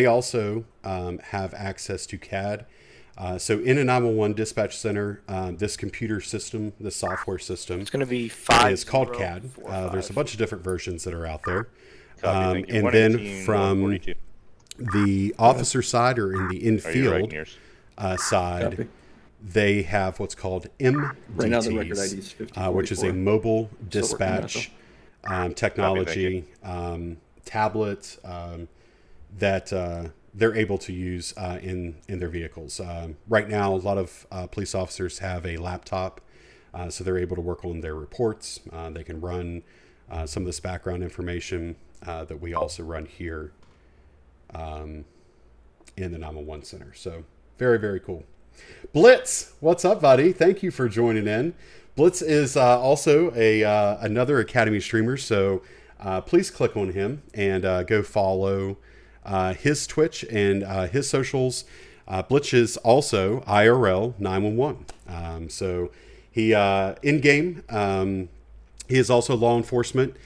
also have access to CAD. So in a 911 dispatch center, this computer system, this software system, It's going to be 5. is called CAD. There's a bunch of different versions that are out there. Copy, thank you. And then 118, from 142. the officer side or in the Are you infield writing yours? side, Copy. they have what's called MDTs, Right now the record ID is which is a 5044. mobile Still working on that, dispatch technology tablet that they're able to use in their vehicles. Right now, a lot of police officers have a laptop, so they're able to work on their reports. They can run some of this background information that we also run here in the 911 center. So very, very cool. Blitz, what's up, buddy? Thank you for joining in. Blitz is also another Academy streamer, so please click on him and go follow his Twitch and his socials. Blitz is also IRL 911. So he in game. He is also law enforcement.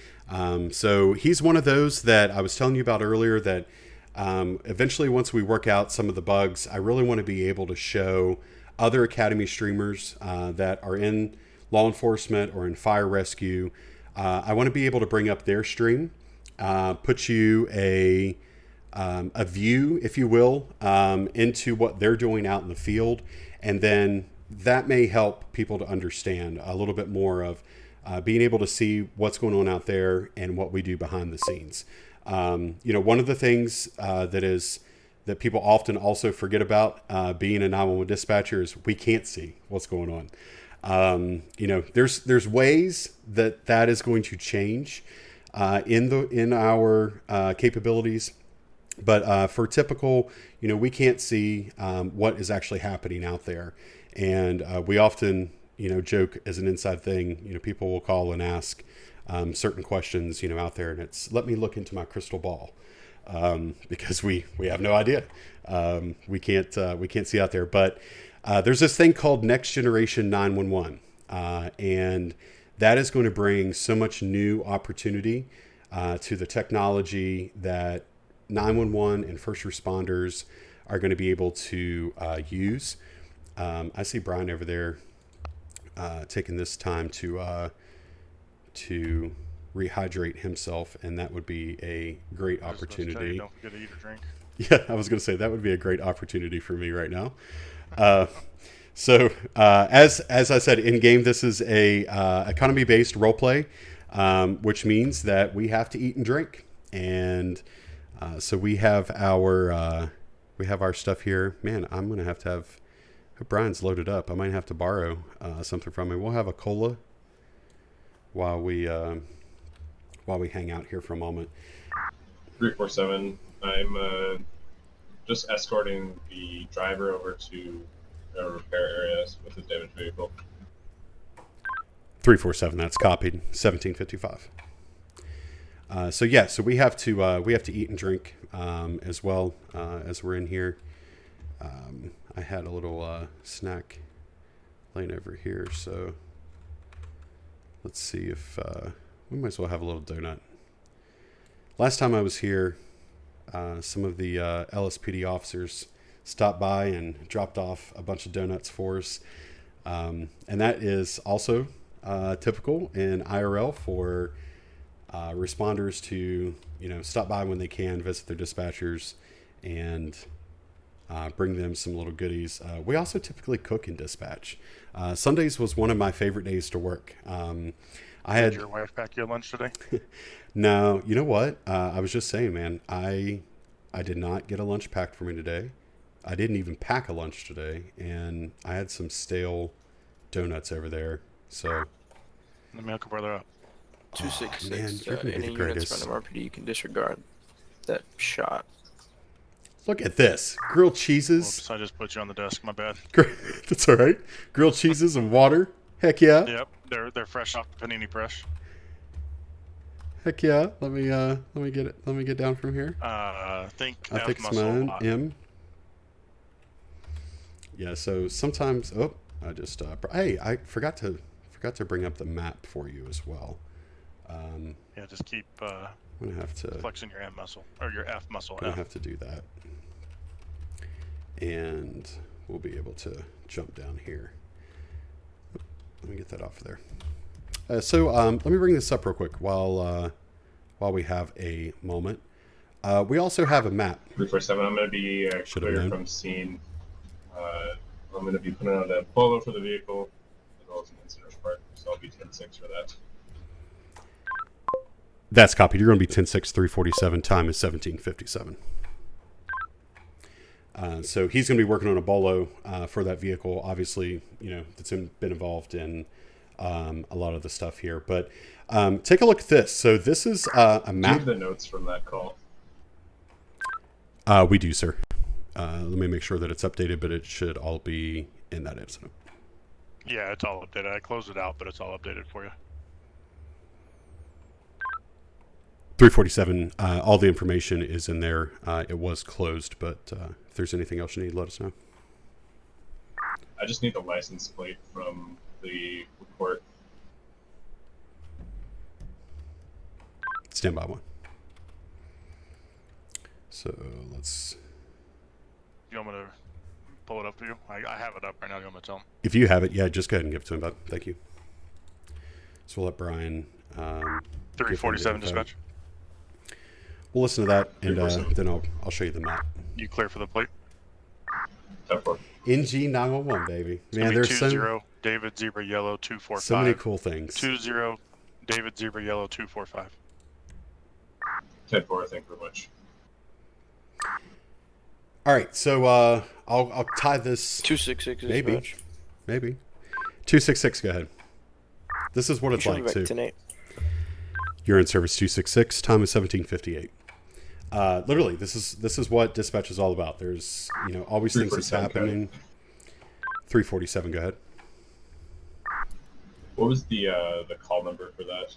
So he's one of those that I was telling you about earlier that eventually, once we work out some of the bugs, I really want to be able to show other Academy streamers that are in law enforcement or in fire rescue, I want to be able to bring up their stream, put you a view, if you will, into what they're doing out in the field, and then that may help people to understand a little bit more of being able to see what's going on out there and what we do behind the scenes. One of the things that people often also forget about being a 911 dispatcher is we can't see what's going on. There's ways that is going to change in our capabilities. But for typical, we can't see what is actually happening out there. And we often, joke as an inside thing, people will call and ask certain questions, out there. And it's, let me look into my crystal ball because we have no idea. We can't see out there. But there's this thing called Next Generation 911. And that is going to bring so much new opportunity to the technology that 911 and first responders are going to be able to use. I see Brian over there taking this time to rehydrate himself, and that would be a great opportunity. Don't forget to eat or drink. Yeah, I was going to say that would be a great opportunity for me right now. So as I said, in game, this is a economy-based role play, which means that we have to eat and drink, and so we have our stuff here. Man, I'm gonna have to have. Hope Brian's loaded up. I might have to borrow something from him. We'll have a cola while we hang out here for a moment. 347. I'm just escorting the driver over to the repair areas with the damaged vehicle. 347. That's copied. 1755. So we have to eat and drink as well as we're in here. I had a little snack laying over here, so let's see if we might as well have a little donut. Last time I was here, some of the LSPD officers stopped by and dropped off a bunch of donuts for us, and that is also typical in IRL for responders to stop by when they can, visit their dispatchers, and bring them some little goodies. We also typically cook in dispatch. Sundays was one of my favorite days to work. Did your wife pack you a lunch today? No, you know what? I was just saying, man, I did not get a lunch packed for me today. I didn't even pack a lunch today, and I had some stale donuts over there. So Let me hook a brother up. 266. Man, you're gonna be Any the units greatest. from RPD, you can disregard that shot. Look at this. Grilled cheeses. Whoops, I just put you on the desk. My bad. That's all right. Grilled cheeses and water. Heck yeah. Yep, they're fresh off the panini press. Heck yeah. Let me get it. Let me get down from here. I think I F think it's muscle mine. lot. M. Yeah. So sometimes. Oh, I just. Hey, I forgot to bring up the map for you as well. Yeah, just keep I'm gonna have to. flexing your M muscle or your F muscle. Gonna F. have to do that. And we'll be able to jump down here. Let me get that off of there. So let me bring this up real quick while we have a moment. We also have a map. 347. I'm going to be Should have clear known. from scene. I'm going to be putting on a polo for the vehicle as well as an incident part, so I'll be 10-6 for that. That's copied. You're going to be 10-6, 347. Time is 17:57. So he's going to be working on a bolo for that vehicle. Obviously, that's been involved in a lot of the stuff here. But take a look at this. So this is a Do you map. have the notes from that call? We do, sir. Let me make sure that it's updated, but it should all be in that incident. Yeah, it's all updated. I closed it out, but it's all updated for you. 347, all the information is in there. It was closed, but if there's anything else you need, let us know. I just need the license plate from the report. Stand by one. So let's. You want me to pull it up for you? I have it up right now. You want me to tell him? If you have it, yeah, just go ahead and give it to him, bud. Thank you. So we'll let Brian. 347 give him the info. dispatch. We'll listen to that, and 347. then I'll show you the map. You clear for the plate? 10-4. NG 911, baby. It's gonna Man, be there's 2-0 David Zebra Yellow 245. so many cool things. 2-0 David Zebra Yellow 245. 10-4, thank you very much. All right, so I'll tie this. 266 Maybe. dispatch. Maybe 266. Go ahead. This is what it's Show me like back too. 10-8. You're in service 266. Time is 17:58. Literally, this is what dispatch is all about. There's always things that's 347, happening. 347. Go ahead. What was the call number for that?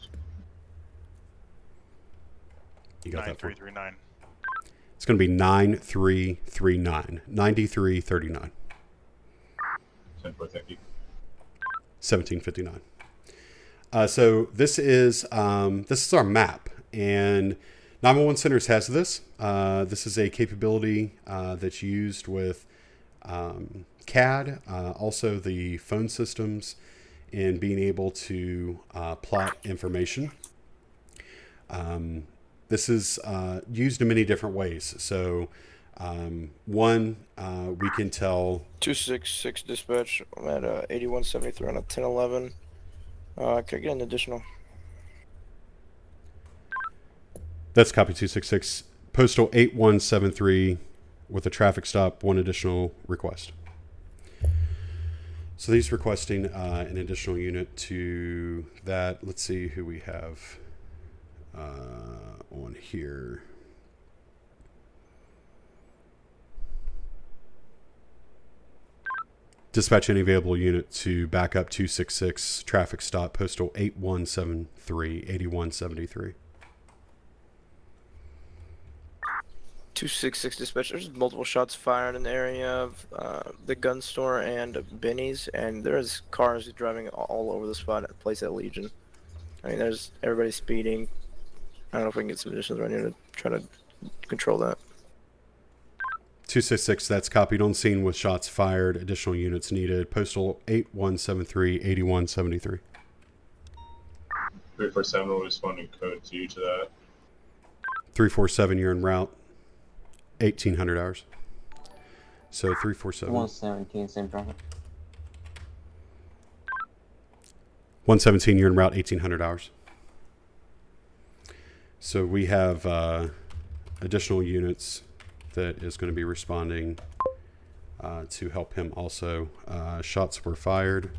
You got that. 9339. It's going to be 9339. 9339. 10-4, thank you. 1759. So this is our map, and 911 Centers has this. This is a capability that's used with CAD, also the phone systems, in being able to plot information. This is used in many different ways. So one, we can tell 266 dispatch. I'm at 8173 on a 1011. Could I get an additional? that's copy 266, postal 8173 with a traffic stop, one additional request. So he's requesting an additional unit to that. Let's see who we have on here. Dispatch any available unit to backup 266, traffic stop, postal 8173, 8173. 266 dispatch. There's multiple shots fired in the area of the gun store and Benny's, and there's cars driving all over the spot at the place at Legion. I mean, there's everybody speeding. I don't know if we can get some additions right here to try to control that. 266, that's copied on scene with shots fired. Additional units needed. Postal 8173, 8173. 347 will respond in code 2 to that. 347, you're en route. 1800 hours. So 347. 117, same traffic. 117, you're en route, 1800 hours. So we have additional units that is going to be responding to help him also. Shots were fired.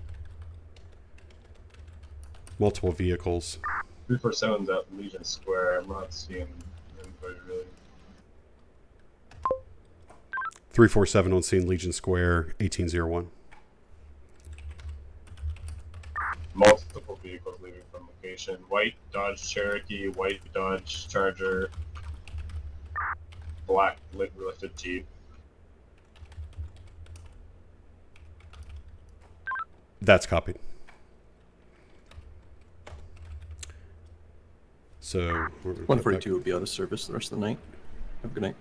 Multiple vehicles. 347's at Legion Square. I'm not seeing anybody really. 347 on scene, Legion Square, 1801. Multiple vehicles leaving from location. White Dodge Cherokee, white Dodge Charger, black lifted Jeep. That's copied. So 142 will be out of service the rest of the night. Have a good night.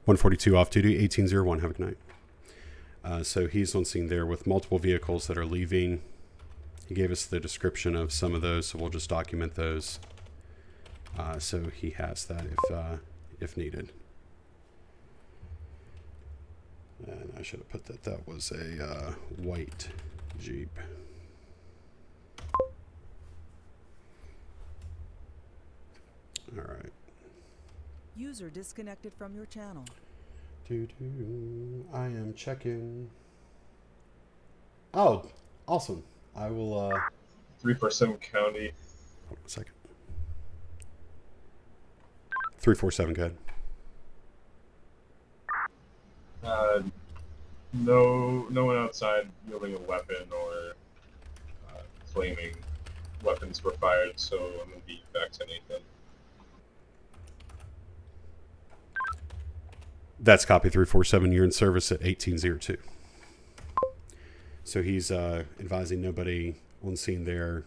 142 off duty, 1801. Have a good night. So he's on scene there with multiple vehicles that are leaving. He gave us the description of some of those, so we'll just document those. So he has that if needed. And I should have put that was a white Jeep. All right. User disconnected from your channel. I am checking. Oh, awesome. I will 347 County. hold on a second. 347, go ahead. No one outside wielding a weapon or flaming weapons were fired, so I'm gonna be back to Nathan. That's copy 347. You're in service at 1802. So he's advising nobody on scene there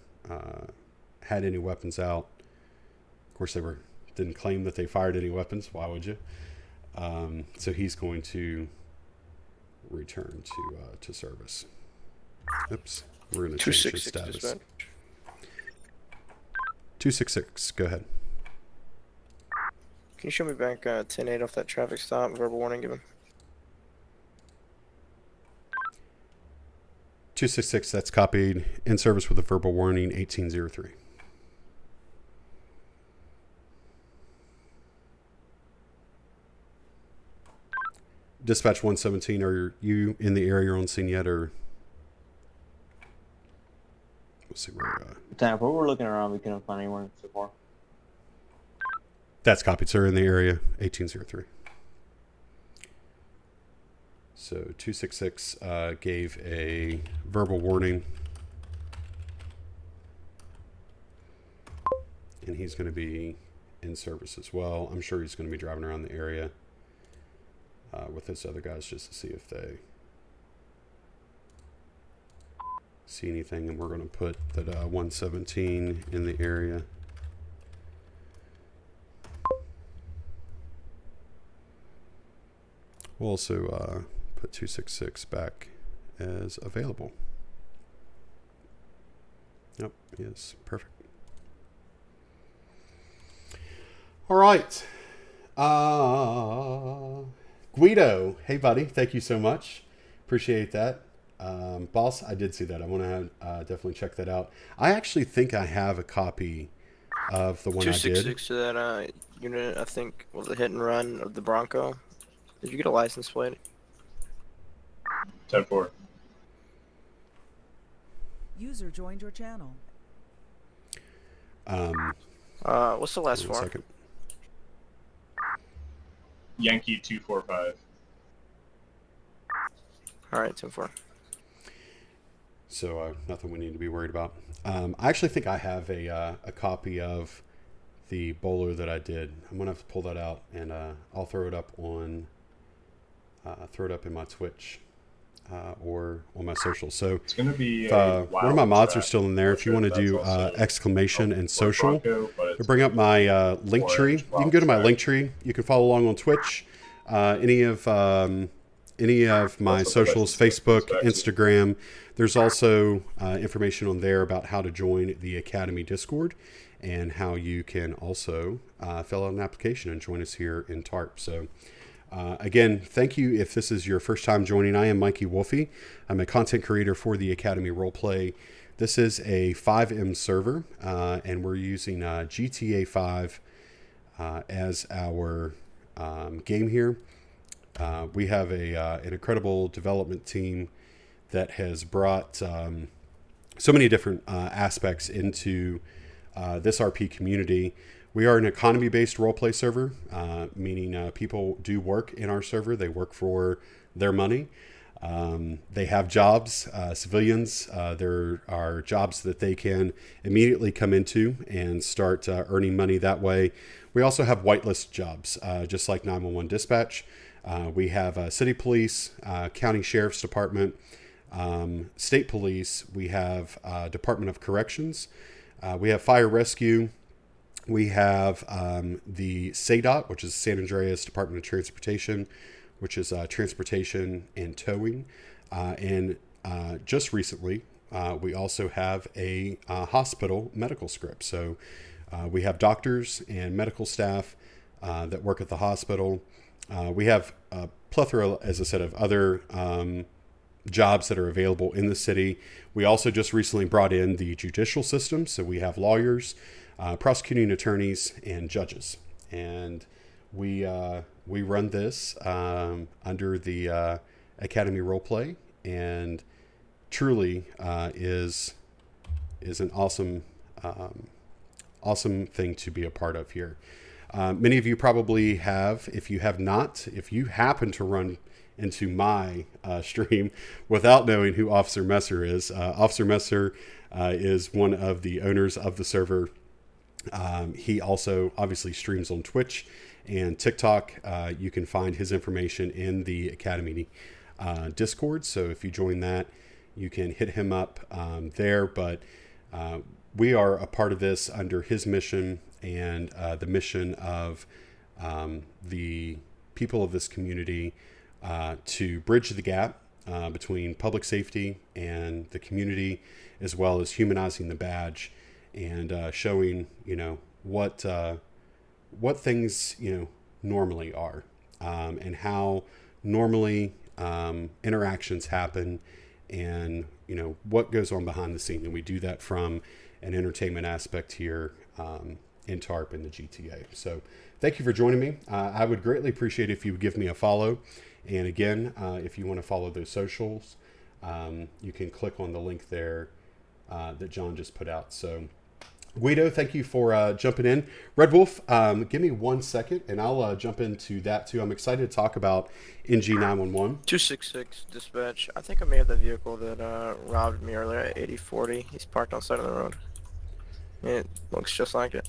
had any weapons out. Of course, didn't claim that they fired any weapons. Why would you? So he's going to return to service. Oops, we're going to change his 266 status. dispatch. 266, go ahead. Can you show me back 10-8 off that traffic stop? Verbal warning given. 266, that's copied. In service with a verbal warning, 1803. Dispatch 117, are you in the area on scene yet, or? Let's see where. Time, we're looking around. We couldn't find anyone so far. That's copied, sir, in the area, 1803. So 266 gave a verbal warning. And he's going to be in service as well. I'm sure he's going to be driving around the area with those other guys just to see if they see anything. And we're going to put that 117 in the area. We'll also put 266 back as available. Yep, yes, perfect. All right. Guido, hey buddy, thank you so much. Appreciate that. Boss, I did see that. I want to definitely check that out. I actually think I have a copy of the one I did. 266 to that unit, I think, was a hit and run of the Bronco. Did you get a license plate? 10-4. User joined your channel. What's the last One four? second. Yankee 245. All right, 10-4. So nothing we need to be worried about. I actually think I have a copy of the bowler that I did. I'm gonna have to pull that out, and I'll throw it up on in my Twitch or on my social. So It's going to be if, a one of my mods are trap. still in there. If you want to That's do also exclamation and social, Bronco, but it's to bring up my link tree. orange You can go to my track. link tree. You can follow along on Twitch. Any of my Also socials, the Facebook, specs. Instagram. There's also information on there about how to join the Academy Discord and how you can also fill out an application and join us here in TARP. So again, thank you if this is your first time joining. I am Mikey Wolfie. I'm a content creator for the Academy Roleplay. This is a 5M server, and we're using GTA 5 as our game here. We have an incredible development team that has brought so many different aspects into this RP community. We are an economy-based roleplay server, meaning people do work in our server. They work for their money. They have jobs, civilians. There are jobs that they can immediately come into and start earning money that way. We also have whitelist jobs, just like 911 dispatch. We have city police, county sheriff's department, state police. We have Department of Corrections. We have fire rescue. We have the SADOT, which is San Andreas Department of Transportation, which is transportation and towing. And just recently, we also have a hospital medical script. So we have doctors and medical staff that work at the hospital. We have a plethora, as I said, of other jobs that are available in the city. We also just recently brought in the judicial system. So we have lawyers, prosecuting attorneys, and judges. And we run this under the Academy Roleplay, and truly is an awesome thing to be a part of here. Many of you probably have. If you have not, if you happen to run into my stream without knowing who Officer Messer is, Officer Messer is one of the owners of the server. He also obviously streams on Twitch and TikTok. You can find his information in the Academy Discord. So if you join that, you can hit him up there. But we are a part of this under his mission and the mission of the people of this community to bridge the gap between public safety and the community, as well as humanizing the badge and showing, what things, normally are, and how normally interactions happen, and, what goes on behind the scene. And we do that from an entertainment aspect here in TARP in the GTA. So thank you for joining me. I would greatly appreciate if you would give me a follow. And again, if you want to follow those socials, you can click on the link there that John just put out. So Guido, thank you for jumping in. Red Wolf, give me 1 second and I'll jump into that too. I'm excited to talk about NG911. 266 dispatch. I think I may have the vehicle that robbed me earlier at 8040. He's parked on the side of the road. It looks just like it.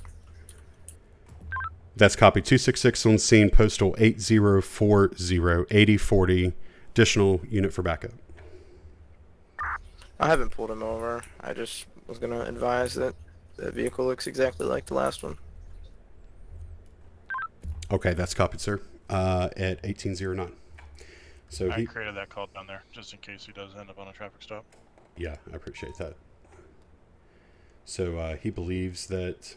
That's copy. 266 on scene, postal 8040, 8040. Additional unit for backup. I haven't pulled him over. I just was going to advise that the vehicle looks exactly like the last one. Okay, that's copied, sir. At 1809. So I created that call down there just in case he does end up on a traffic stop. Yeah, I appreciate that. So he believes that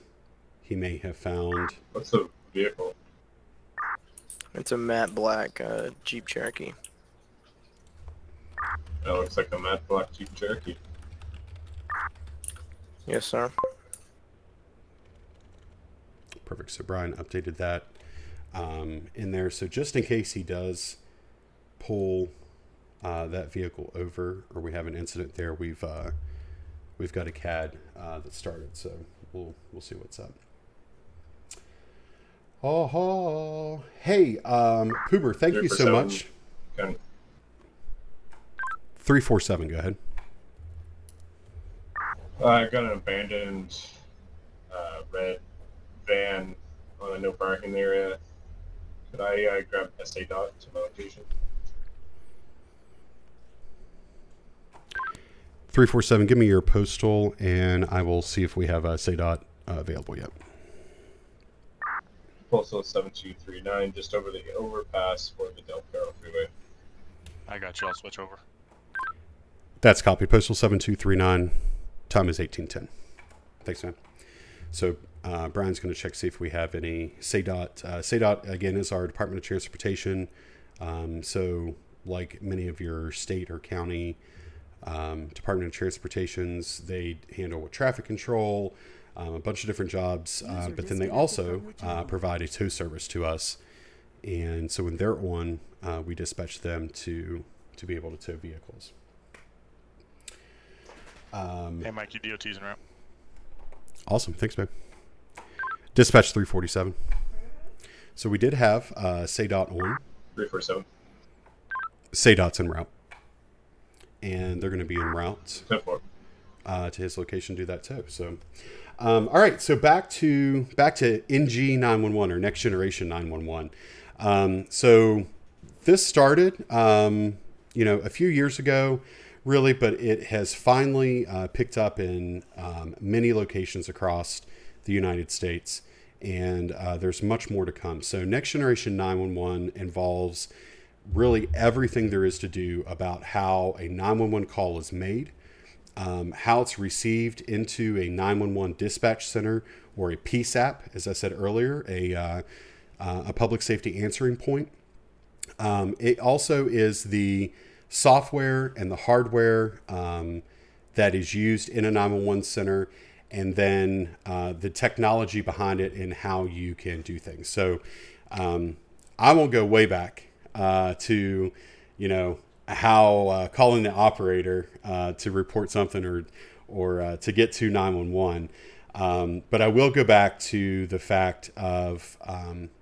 he may have found... What's the vehicle? It's a matte black Jeep Cherokee. That looks like a matte black Jeep Cherokee. Yes, sir. Perfect. So Brian updated that in there. So just in case he does pull that vehicle over, or we have an incident there, we've got a CAD that started. So we'll see what's up. Oh, hey, Cooper, thank you so much. Okay. 347, go ahead. I got an abandoned red van on a no parking area. Could I grab SA dot to my location? 347, give me your postal, and I will see if we have a SADOT available yet. Postal 7239, just over the overpass for the Del Perro Freeway. I got you. I'll switch over. That's copy. Postal 7239. Time is 1810. Thanks, man. So Brian's going to check, see if we have any SADOT. SADOT, again, is our Department of Transportation. So like many of your state or county Department of Transportations, they handle traffic control, a bunch of different jobs, but then they also provide a tow service to us. And so when they're on, we dispatch them to be able to tow vehicles. Hey, Mikey, DOT's en route. Awesome. Thanks, babe. Dispatch 347. So we did have SADOT on. 347. SADOT's en route. And they're going to be en route 10-4. to his location, do that too. So, all right. So back to NG 911 or Next Generation 911. So this started, a few years ago, really, but it has finally picked up in many locations across the United States, and there's much more to come. So Next Generation 911 involves really everything there is to do about how a 911 call is made, how it's received into a 911 dispatch center or a PSAP, as I said earlier, a public safety answering point. It also is the software and the hardware that is used in a 911 center, and then the technology behind it and how you can do things. So I won't go way back to, how calling the operator to report something or to get to 911. But I will go back to the fact of,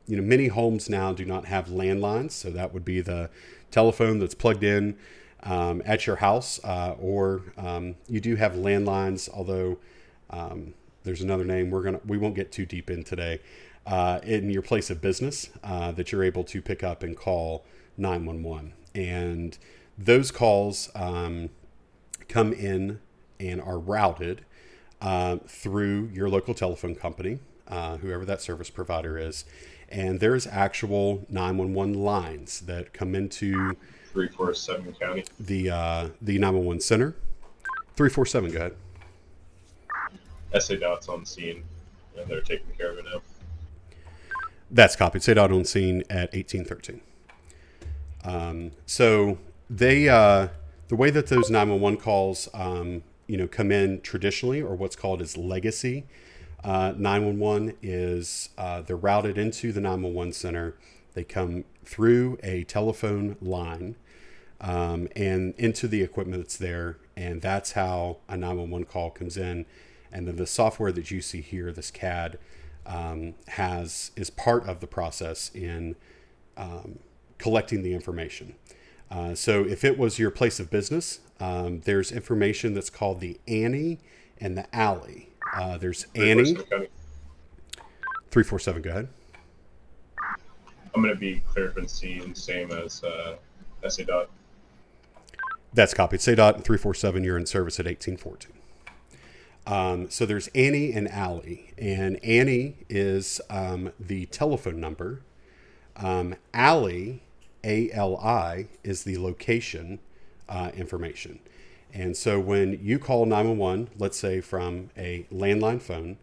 many homes now do not have landlines. So that would be the telephone that's plugged in at your house, or you do have landlines, although there's another name we won't get too deep in today, in your place of business that you're able to pick up and call 911. And those calls come in and are routed through your local telephone company, whoever that service provider is. And there's actual 911 lines that come into 347 county. The 911 center. 347, go ahead. SA Dot's on scene, and they're taking care of it now. That's copied. Say dot on scene at 1813. So they, the way that those 911 calls, come in traditionally, or what's called as legacy 911, is they're routed into the 911 center. They come through a telephone line and into the equipment that's there, and that's how a 911 call comes in. And then the software that you see here, this CAD, is part of the process in collecting the information. So if it was your place of business, there's information that's called the Annie and the Alley. There's Annie. 347, go ahead. I'm going to be cleared from scene, same as SA Dot. That's copied. Say dot and 347, you're in service at 1814. So there's Annie and Alley. And Annie is the telephone number. Alley, ALI, is the location information. And so when you call 911, let's say from a landline phone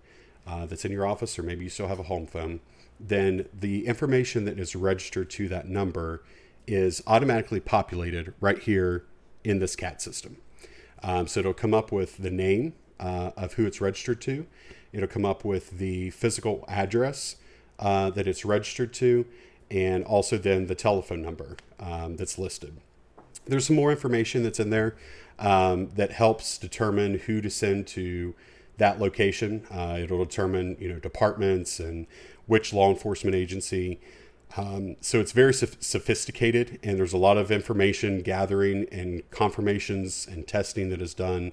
that's in your office, or maybe you still have a home phone, then the information that is registered to that number is automatically populated right here in this CAD system. So it'll come up with the name of who it's registered to. It'll come up with the physical address that it's registered to, and also then the telephone number that's listed. There's some more information that's in there that helps determine who to send to that location. It'll determine, departments and which law enforcement agency. So it's very sophisticated, and there's a lot of information gathering and confirmations and testing that is done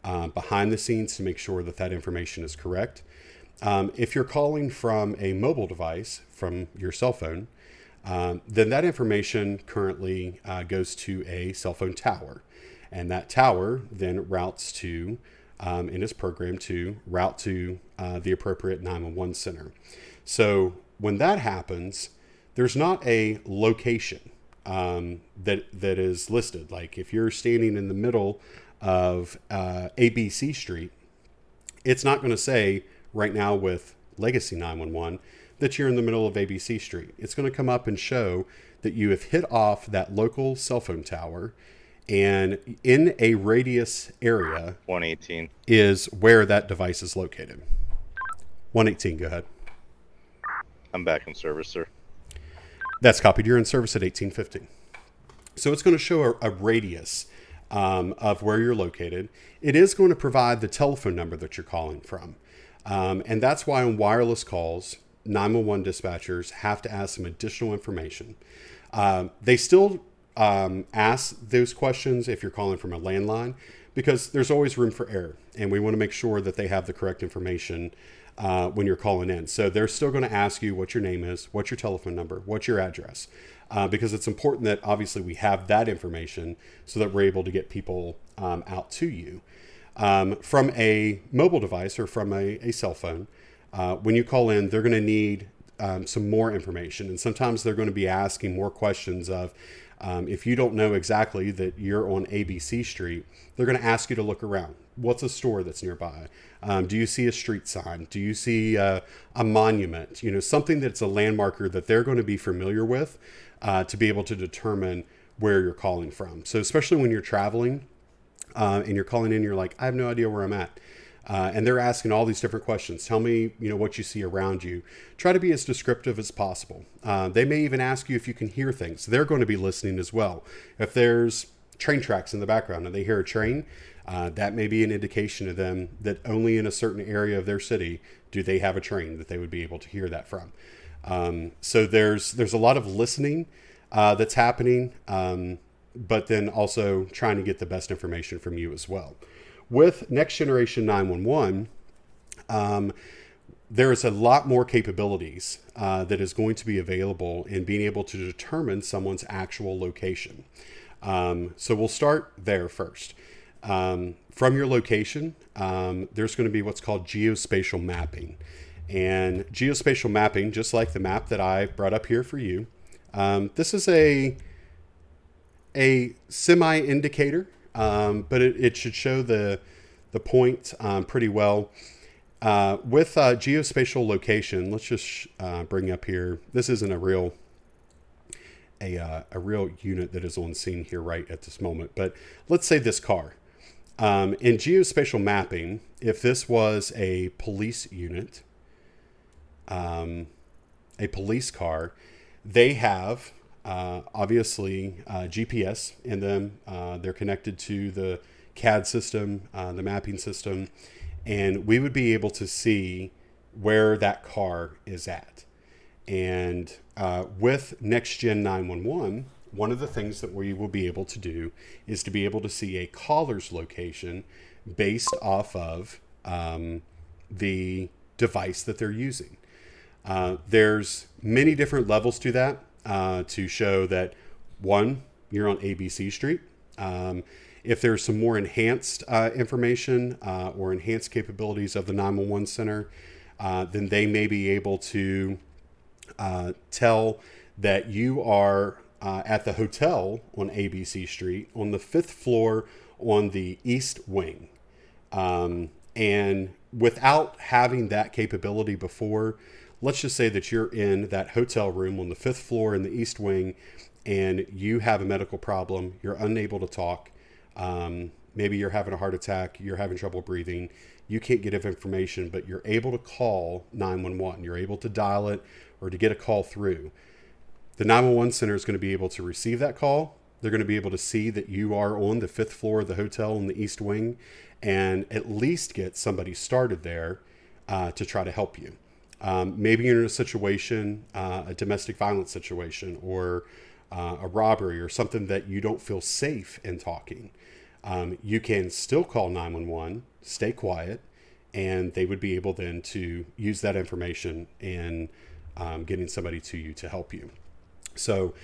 behind the scenes to make sure that that information is correct. If you're calling from a mobile device, from your cell phone, then that information currently goes to a cell phone tower. And that tower then routes to, and is programmed to route to the appropriate 911 center. So when that happens, there's not a location that is listed. Like if you're standing in the middle of ABC Street, it's not going to say right now with Legacy 911 that you're in the middle of ABC Street. It's going to come up and show that you have hit off that local cell phone tower, and in a radius area 118 is where that device is located. 118, go ahead. I'm back in service, sir. That's copied. You're in service at 1815. So it's going to show a radius of where you're located. It is going to provide the telephone number that you're calling from. And that's why on wireless calls, 911 dispatchers have to ask some additional information. They still ask those questions if you're calling from a landline, because there's always room for error, and we want to make sure that they have the correct information when you're calling in. So they're still going to ask you what your name is, what's your telephone number, what's your address, because it's important that obviously we have that information so that we're able to get people out to you. From a mobile device or from a cell phone, when you call in, they're going to need some more information. And sometimes they're going to be asking more questions of, if you don't know exactly that you're on ABC Street, they're going to ask you to look around. What's a store that's nearby? Do you see a street sign? Do you see a monument? Something that's a landmarker that they're going to be familiar with to be able to determine where you're calling from. So especially when you're traveling and you're calling in, you're like, I have no idea where I'm at. And they're asking all these different questions. Tell me, what you see around you. Try to be as descriptive as possible. They may even ask you if you can hear things. They're going to be listening as well. If there's train tracks in the background and they hear a train, that may be an indication to them that only in a certain area of their city do they have a train that they would be able to hear that from. So there's a lot of listening that's happening, but then also trying to get the best information from you as well. With Next Generation 911, there is a lot more capabilities that is going to be available in being able to determine someone's actual location. So we'll start there first. From your location, there's going to be what's called geospatial mapping. And geospatial mapping, just like the map that I brought up here for you, this is a semi-indicator, but it should show the point pretty well. With geospatial location, let's just bring up here. This isn't a real unit that is on scene here right at this moment, but let's say this car. In geospatial mapping, if this was a police unit, a police car, they have obviously GPS in them. They're connected to the CAD system, the mapping system, and we would be able to see where that car is at. And with Next Gen 911, one of the things that we will be able to do is to be able to see a caller's location based off of the device that they're using. There's many different levels to that to show that, one, you're on ABC Street. If there's some more enhanced information or enhanced capabilities of the 911 center, then they may be able to tell that you are at the hotel on ABC Street on the 5th floor on the east wing. And without having that capability before, let's just say that you're in that hotel room on the 5th floor in the east wing and you have a medical problem, you're unable to talk. Maybe you're having a heart attack, you're having trouble breathing, you can't get information, but you're able to call 911. You're able to dial it or to get a call through. The 911 center is going to be able to receive that call. They're going to be able to see that you are on the 5th floor of the hotel in the east wing and at least get somebody started there to try to help you. Maybe you're in a situation, a domestic violence situation or a robbery or something that you don't feel safe in talking. You can still call 911, stay quiet, and they would be able then to use that information in getting somebody to you to help you. So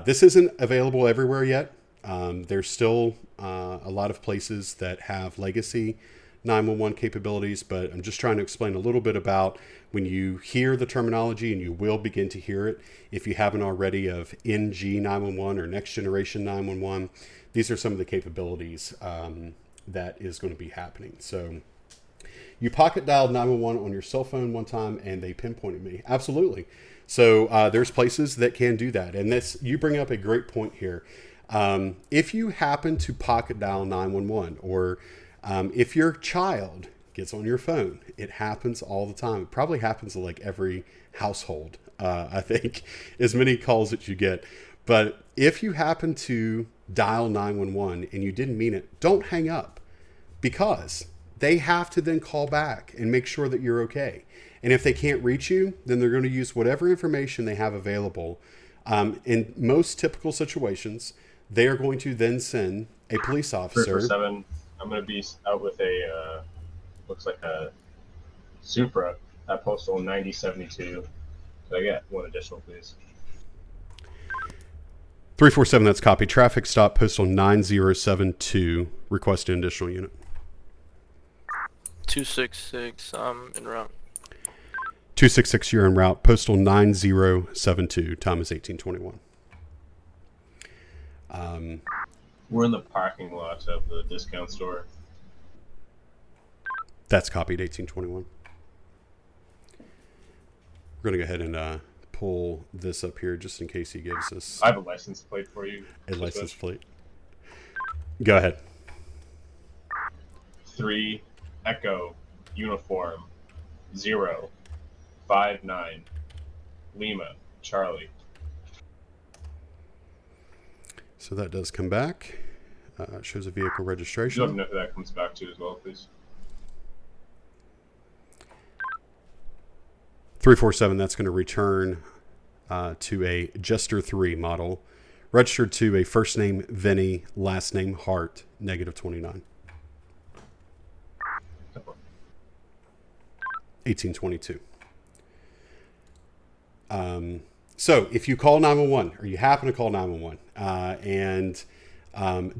this isn't available everywhere yet. There's still a lot of places that have legacy 911 capabilities, but I'm just trying to explain a little bit about when you hear the terminology, and you will begin to hear it if you haven't already, of NG 911 or Next Generation 911. These are some of the capabilities that is going to be happening. So you pocket dialed 911 on your cell phone one time and they pinpointed me. Absolutely. So there's places that can do that. And this, you bring up a great point here. If you happen to pocket dial 911 or if your child gets on your phone, it happens all the time. It probably happens to like every household, I think, as many calls that you get. But if you happen to dial 911 and you didn't mean it, don't hang up, because they have to then call back and make sure that you're okay. And if they can't reach you, then they're going to use whatever information they have available. In most typical situations, they are going to then send a police officer. 347, I'm going to be out with a, looks like a Supra at postal 9072. Could I get one additional, please? 347, that's copy. Traffic stop postal 9072. Request an additional unit. 266, en route. 266, you're en route. Postal 9072. Time is 1821. We're in the parking lot of the discount store. That's copied, 1821. We're going to go ahead and pull this up here just in case he gives us I have a license plate for you. a license plate. Go ahead. 3 Echo Uniform 059 Lima Charlie. So that does come back. Shows a vehicle Would you let me registration. know who that comes back to as well, please? 347, that's going to return to a Jester 3 model, registered to a first name Vinny, last name Hart, -29. 1822. So if you call 911 or you happen to call 911 and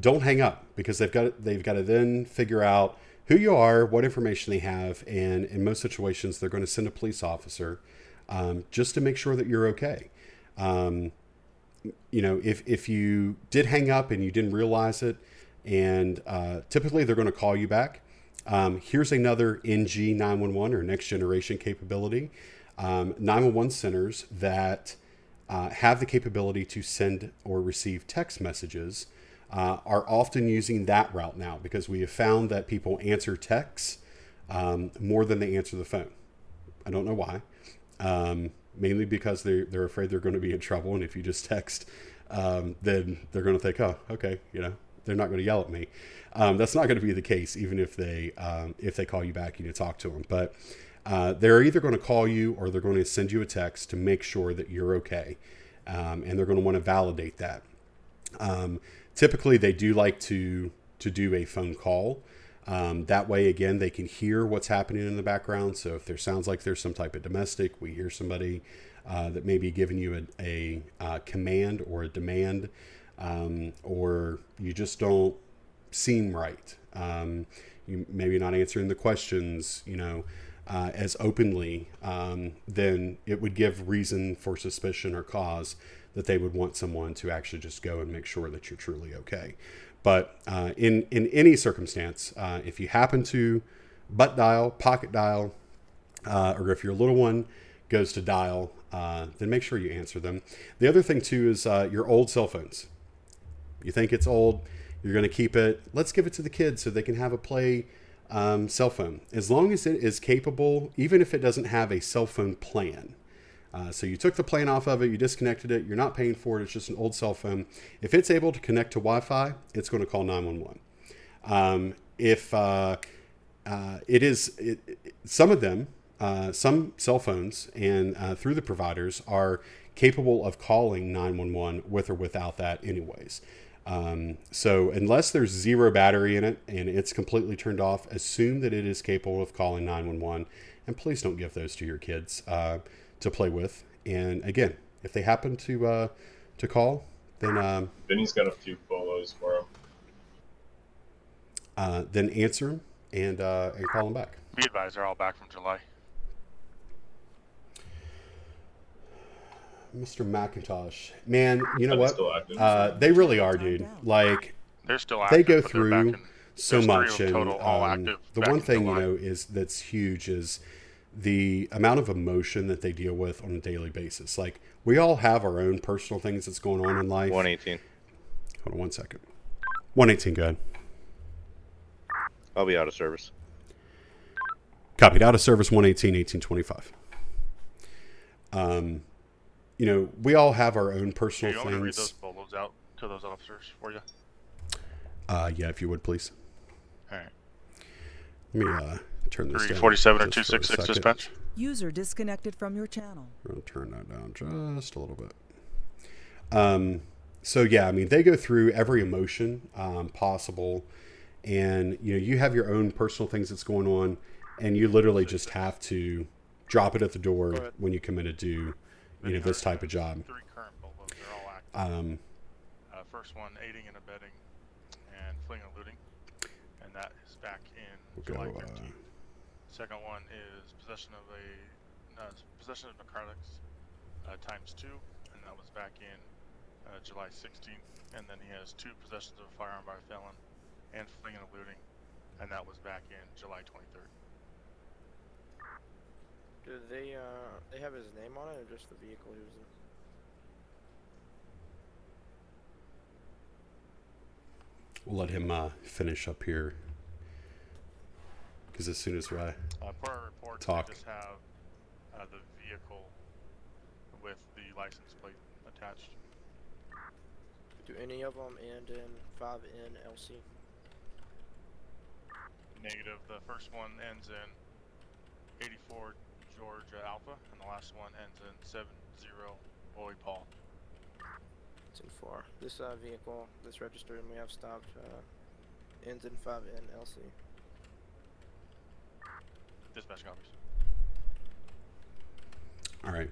don't hang up, because they've got to then figure out who you are, what information they have, and in most situations they're going to send a police officer just to make sure that you're okay. If you did hang up and you didn't realize it, and typically they're going to call you back. Here's another NG 911 or next generation capability. 911 centers that have the capability to send or receive text messages are often using that route now, because we have found that people answer texts more than they answer the phone. I don't know why. Mainly because they're afraid they're going to be in trouble, and if you just text, then they're going to think, oh, okay, they're not going to yell at me. That's not going to be the case, even if they call you back and you talk to them. But they're either going to call you or they're going to send you a text to make sure that you're okay, and they're going to want to validate that. Typically, they do like to do a phone call. That way, again, they can hear what's happening in the background. So if there sounds like there's some type of domestic, we hear somebody that may be giving you a command or a demand, or you just don't seem right. You maybe not answering the questions, as openly, then it would give reason for suspicion or cause that they would want someone to actually just go and make sure that you're truly okay. But in any circumstance, if you happen to butt dial, pocket dial, or if your little one goes to dial, then make sure you answer them. The other thing too is your old cell phones. You think it's old, you're going to keep it. Let's give it to the kids so they can have a play cell phone. As long as it is capable, even if it doesn't have a cell phone plan. So you took the plan off of it, you disconnected it, you're not paying for it, it's just an old cell phone. If it's able to connect to Wi-Fi, it's going to call 911. Some of them, some cell phones and through the providers are capable of calling 911 with or without that anyways. So unless there's zero battery in it and it's completely turned off, assume that it is capable of calling 911, and please don't give those to your kids to play with. And again, if they happen to call, then Vinny's got a few bolos for him. Then answer them and call them back. Be advised, they're all back from July. Mr. McIntosh, man, you know Are they what? still active? They really are, dude. Like, They're still active. they go but they're back through in- so there's three of much, them and total, all active the back one in thing July. is that's huge is the amount of emotion that they deal with on a daily basis. Like, we all have our own personal things that's going on in life. 118. Hold on one second. 118, go ahead. I'll be out of service. Copied. Out of service 118, 1825. We all have our own personal You want me to read things. those bolos out to those officers for you? Yeah, if you would, please. All right. Let me turn this down. 347 or just for a 266 second. dispatch. User disconnected from your channel. We're going to turn that down just a little bit. So, yeah, I mean, they go through every emotion possible. And, you have your own personal things that's going on. And you literally just have to drop it at the door when you come in to do, this type of job. 3 current bolos. They're all active. First one, aiding and abetting and fleeing and looting. And that is back in July 15th. Second one is possession of narcotics ×2, and that was back in July 16th. And then he has 2 possessions of a firearm by a felon and fleeing and looting, and that was back in July 23rd. Do they have his name on it or just the vehicle he was in? We'll let him finish up here. Because as soon as I Per our report, talk. they just have the vehicle with the license plate attached. Do any of them end in 5NLC? Negative. The first one ends in 84 Georgia Alpha, and the last one ends in 70 Boy Paul. It's in 4. This vehicle, this registered and we have stopped, ends in 5NLC. Dispatch copies. All right.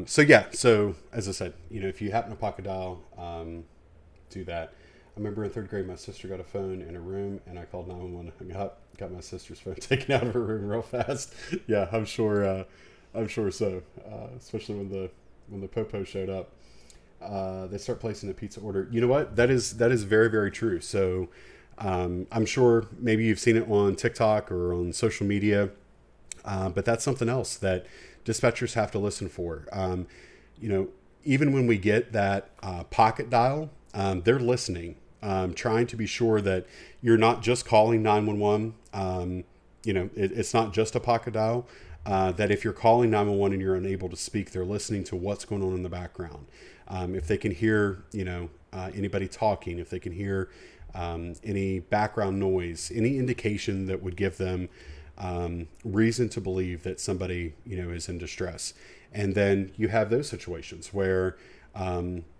So as I said, if you happen to pocket dial, do that. I remember in 3rd grade, my sister got a phone in a room, and I called 911. I got my sister's phone taken out of her room real fast. Yeah, I'm sure so. Especially when the popo showed up, they start placing a pizza order. You know what? That is very, very true. So I'm sure maybe you've seen it on TikTok or on social media, but that's something else that dispatchers have to listen for. Even when we get that pocket dial, they're listening, trying to be sure that you're not just calling 911. It's not just a pocket dial. That if you're calling 911 and you're unable to speak, they're listening to what's going on in the background. If they can hear, anybody talking, if they can hear any background noise, any indication that would give them reason to believe that somebody, is in distress. And then you have those situations where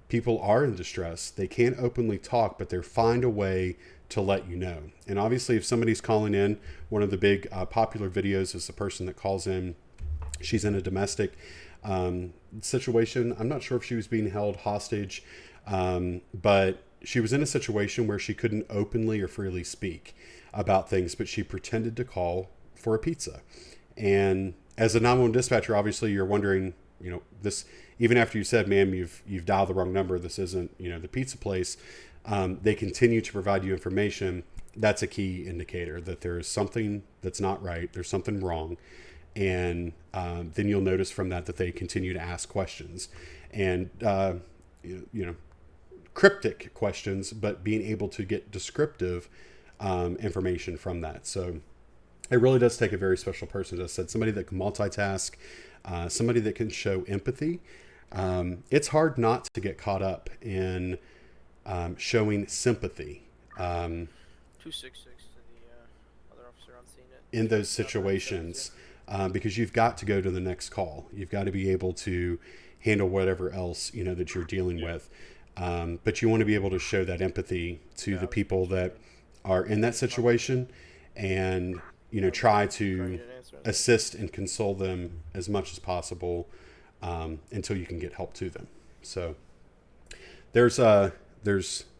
people are in distress. They can't openly talk, but they find a way to let you know. And obviously, if somebody's calling in, one of the big popular videos is the person that calls in. She's in a domestic situation. I'm not sure if she was being held hostage, but she was in a situation where she couldn't openly or freely speak about things, but she pretended to call for a pizza. And as a 911 dispatcher, obviously you're wondering, this, even after you said, ma'am, you've dialed the wrong number, this isn't, the pizza place. They continue to provide you information. That's a key indicator that there is something that's not right. There's something wrong. And then you'll notice from that they continue to ask questions and, cryptic questions, but being able to get descriptive information from that. So it really does take a very special person, as I said, somebody that can multitask, somebody that can show empathy. It's hard not to get caught up in showing sympathy 266 to the other officer on scene in those situations, because you've got to go to the next call. You've got to be able to handle whatever else that you're dealing with. But you want to be able to show that empathy to the people that are in that situation, and try to assist and console them as much as possible until you can get help to them. So there's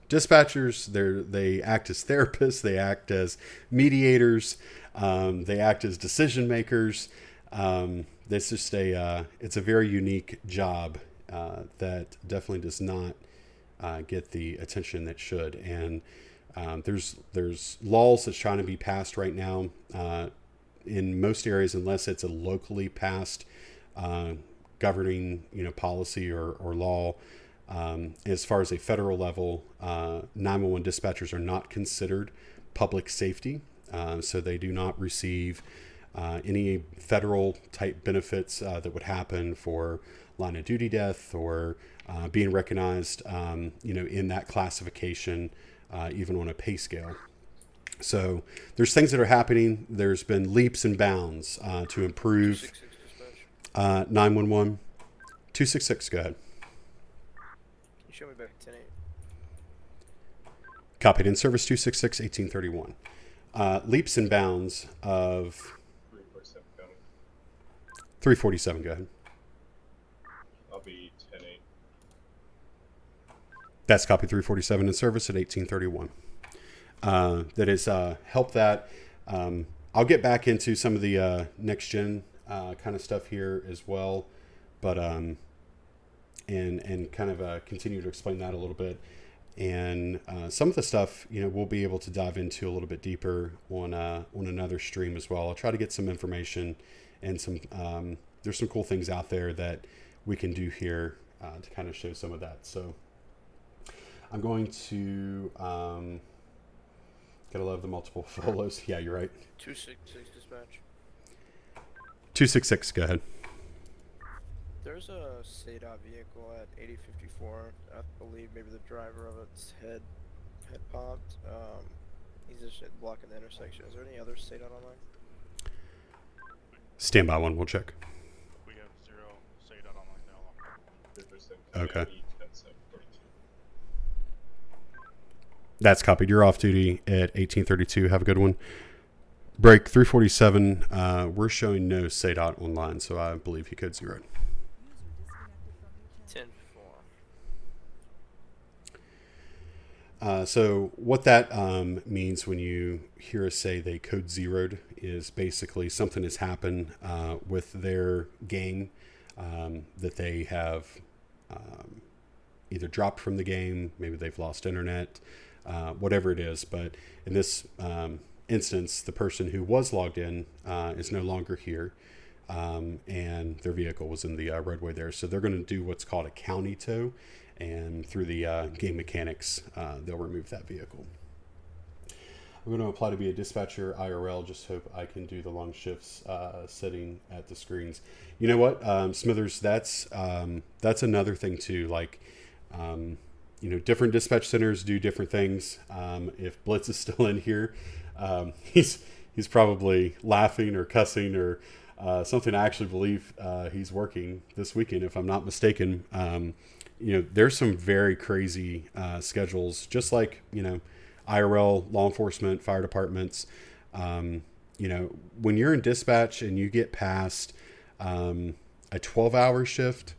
dispatchers. They act as therapists. They act as mediators. They act as decision makers. It's just it's a very unique job that definitely does not get the attention that should. And there's laws that's trying to be passed right now in most areas, unless it's a locally passed governing policy or law. As far as a federal level, 911 dispatchers are not considered public safety, so they do not receive any federal type benefits that would happen for line of duty death or being recognized, in that classification, even on a pay scale. So there's things that are happening. There's been leaps and bounds to improve 911. 266, go ahead. You show me back 10-8. Copied in service 266, 1831. Leaps and bounds of 347, go ahead. I'll be 10-8. That's copy 347 in service at 1831. That is help that. I'll get back into some of the next gen kind of stuff here as well, but and kind of continue to explain that a little bit. And some of the stuff, we'll be able to dive into a little bit deeper on another stream as well. I'll try to get some information and some there's some cool things out there that we can do here to kind of show some of that. So I'm going to gotta love the multiple follows. Yeah, you're right. 266 dispatch. 266, go ahead. There's a CAD vehicle at 8054. I believe maybe the driver of its head popped. He's just blocking the intersection. Is there any other CAD online? Stand by one, we'll check. We have 0 SADOT online now. Okay. That's copied. You're off duty at 1832. Have a good one. Break 347. We're showing no SADOT online, so I believe he code 0. 10-4. So what that means when you hear us say they code zeroed is basically something has happened with their game that they have either dropped from the game, maybe they've lost internet, whatever it is. But in this instance, the person who was logged in is no longer here, and their vehicle was in the roadway there. So they're going to do what's called a county tow, and through the game mechanics, they'll remove that vehicle. I'm going to apply to be a dispatcher IRL. Just hope I can do the long shifts sitting at the screens. You know what, Smithers? That's another thing too. Like, different dispatch centers do different things. If Blitz is still in here, he's probably laughing or cussing or something. I actually believe he's working this weekend, if I'm not mistaken. There's some very crazy schedules, just like IRL, law enforcement, fire departments. When you're in dispatch and you get past a 12-hour shift,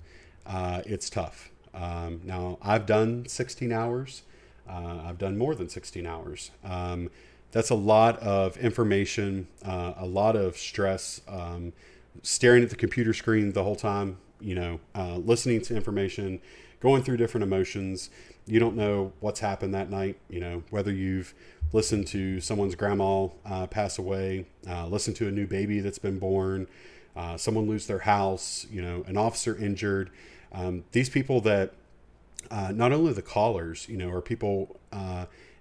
it's tough. Now, I've done 16 hours. I've done more than 16 hours. That's a lot of information, a lot of stress, staring at the computer screen the whole time, listening to information, going through different emotions. You don't know what's happened that night, whether you've listened to someone's grandma pass away, listened to a new baby that's been born, someone lose their house, an officer injured. These people that not only the callers, are people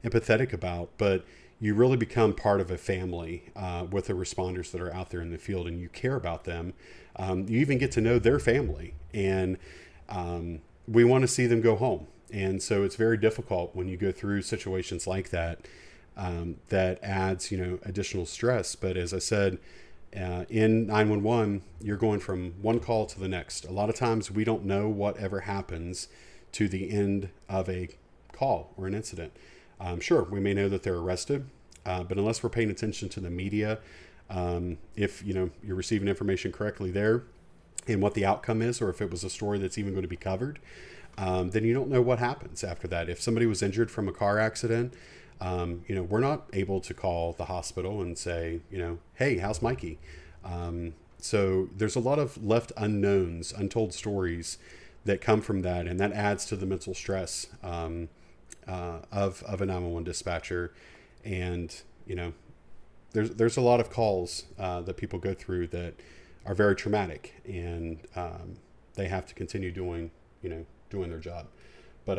empathetic about, but you really become part of a family with the responders that are out there in the field, and you care about them. You even get to know their family, and we want to see them go home. And so it's very difficult when you go through situations like that. That adds, additional stress. But as I said, in 911, you're going from one call to the next. A lot of times we don't know whatever happens to the end of a call or an incident. Sure, we may know that they're arrested, but unless we're paying attention to the media, if you're receiving information correctly there and what the outcome is, or if it was a story that's even going to be covered, then you don't know what happens after that. If somebody was injured from a car accident, we're not able to call the hospital and say, hey, how's Mikey? So there's a lot of left unknowns, untold stories that come from that, and that adds to the mental stress of a 911 dispatcher. And there's a lot of calls that people go through that are very traumatic, and they have to continue doing their job. But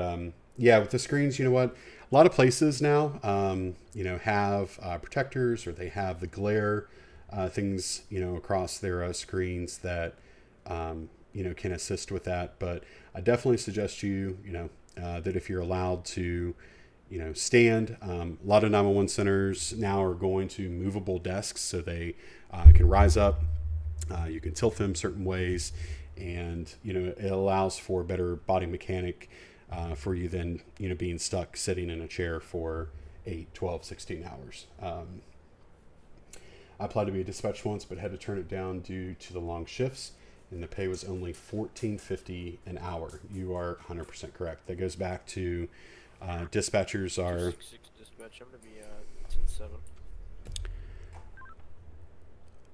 with the screens, you know what? A lot of places now, have protectors, or they have the glare things, across their screens that, can assist with that. But I definitely suggest that if you're allowed to, stand, a lot of 911 centers now are going to movable desks, so they can rise up. You can tilt them certain ways, and it allows for better body mechanic for you than being stuck sitting in a chair for 8, 12, 16 hours. I applied to be a dispatch once, but had to turn it down due to the long shifts, and the pay was only $14.50 an hour. You are 100% correct. That goes back to dispatchers are 266 dispatch. I'm gonna be 10-7.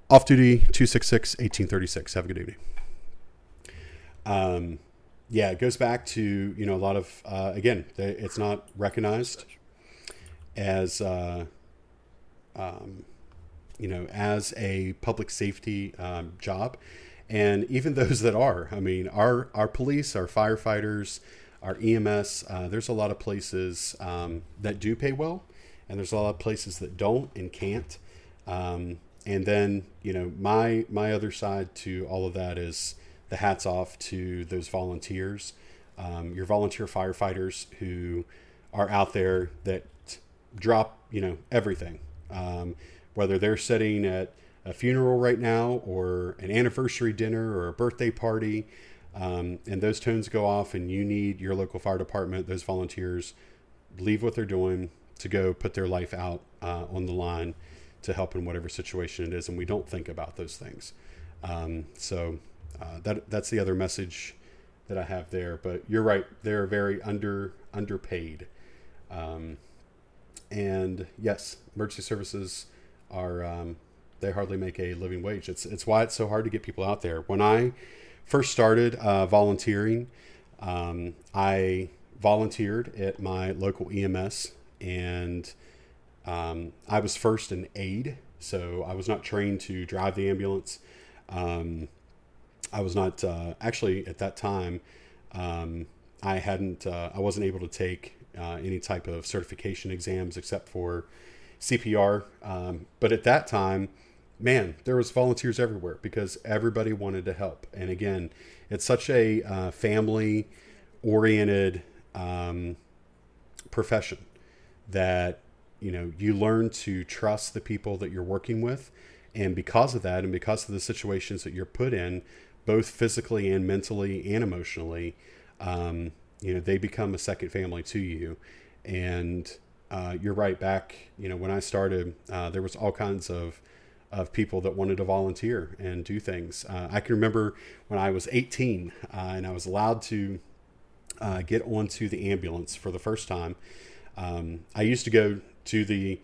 off duty 266 1836. Have a good evening. It goes back to a lot of again, it's not recognized as as a public safety job, and even those that are, our police, our firefighters, our EMS, there's a lot of places that do pay well, and there's a lot of places that don't and can't. And then, my other side to all of that is the hats off to those volunteers, your volunteer firefighters who are out there that drop, everything, whether they're sitting at a funeral right now or an anniversary dinner or a birthday party, and those tones go off and you need your local fire department. Those volunteers leave what they're doing to go put their life out on the line to help in whatever situation it is, and we don't think about those things. That's the other message that I have there. But you're right; they're very underpaid. And yes, emergency services are they hardly make a living wage. It's why it's so hard to get people out there. When I first started volunteering, I volunteered at my local EMS and I was first an aide, so I was not trained to drive the ambulance. I was not actually at that time. I wasn't able to take any type of certification exams except for CPR. But at that time, man, there was volunteers everywhere because everybody wanted to help. And again, it's such a family-oriented profession that, you know, you learn to trust the people that you're working with. And because of that, and because of the situations that you're put in, both physically and mentally and emotionally, you know, they become a second family to you. And you're right, back, you know, when I started, there was all kinds of people that wanted to volunteer and do things. I can remember when I was 18 and I was allowed to get onto the ambulance for the first time. I used to go to the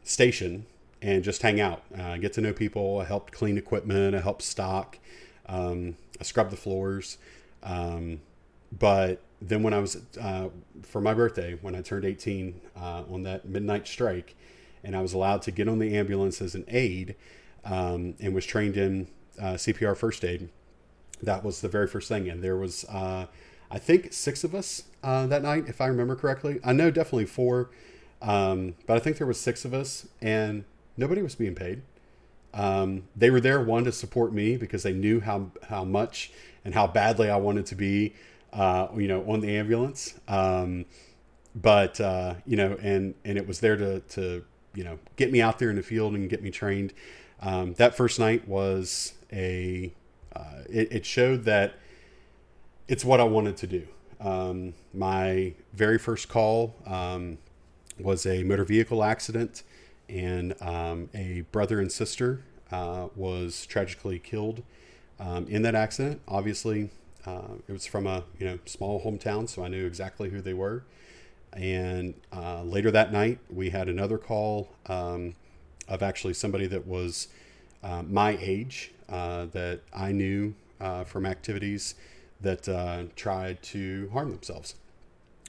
station and just hang out, get to know people. I helped clean equipment, I helped stock, I scrubbed the floors. But then when I was, for my birthday, when I turned 18 on that midnight strike, and I was allowed to get on the ambulance as an aide and was trained in CPR first aid, that was the very first thing. And there was, I think, 6 of us that night, if I remember correctly. I know definitely 4, but I think there was 6 of us, and nobody was being paid. They were there, one, to support me because they knew how much and how badly I wanted to be, you know, on the ambulance. But you know, and it was there to, you know, get me out there in the field and get me trained. That first night was it showed that it's what I wanted to do. My very first call was a motor vehicle accident, and a brother and sister was tragically killed in that accident. Obviously, it was from a, you know, small hometown, so I knew exactly who they were. And later that night, we had another call of actually somebody that was my age that I knew from activities that tried to harm themselves.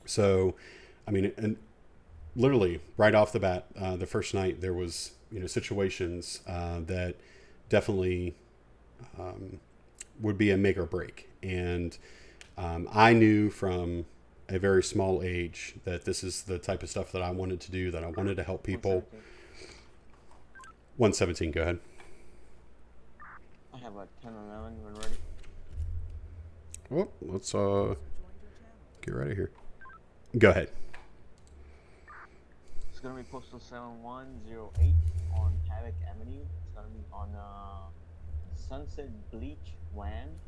So, I mean, and literally right off the bat, the first night, there was, you know, situations that definitely would be a make or break. And I knew from a very small age that this is the type of stuff that I wanted to do, that I wanted to help people. 117, go ahead. I have a 10 and 11 when ready. Well, let's get ready here. Go ahead. It's gonna be postal 7108 on Havoc Avenue. It's gonna be on Sunset Bleach WAN.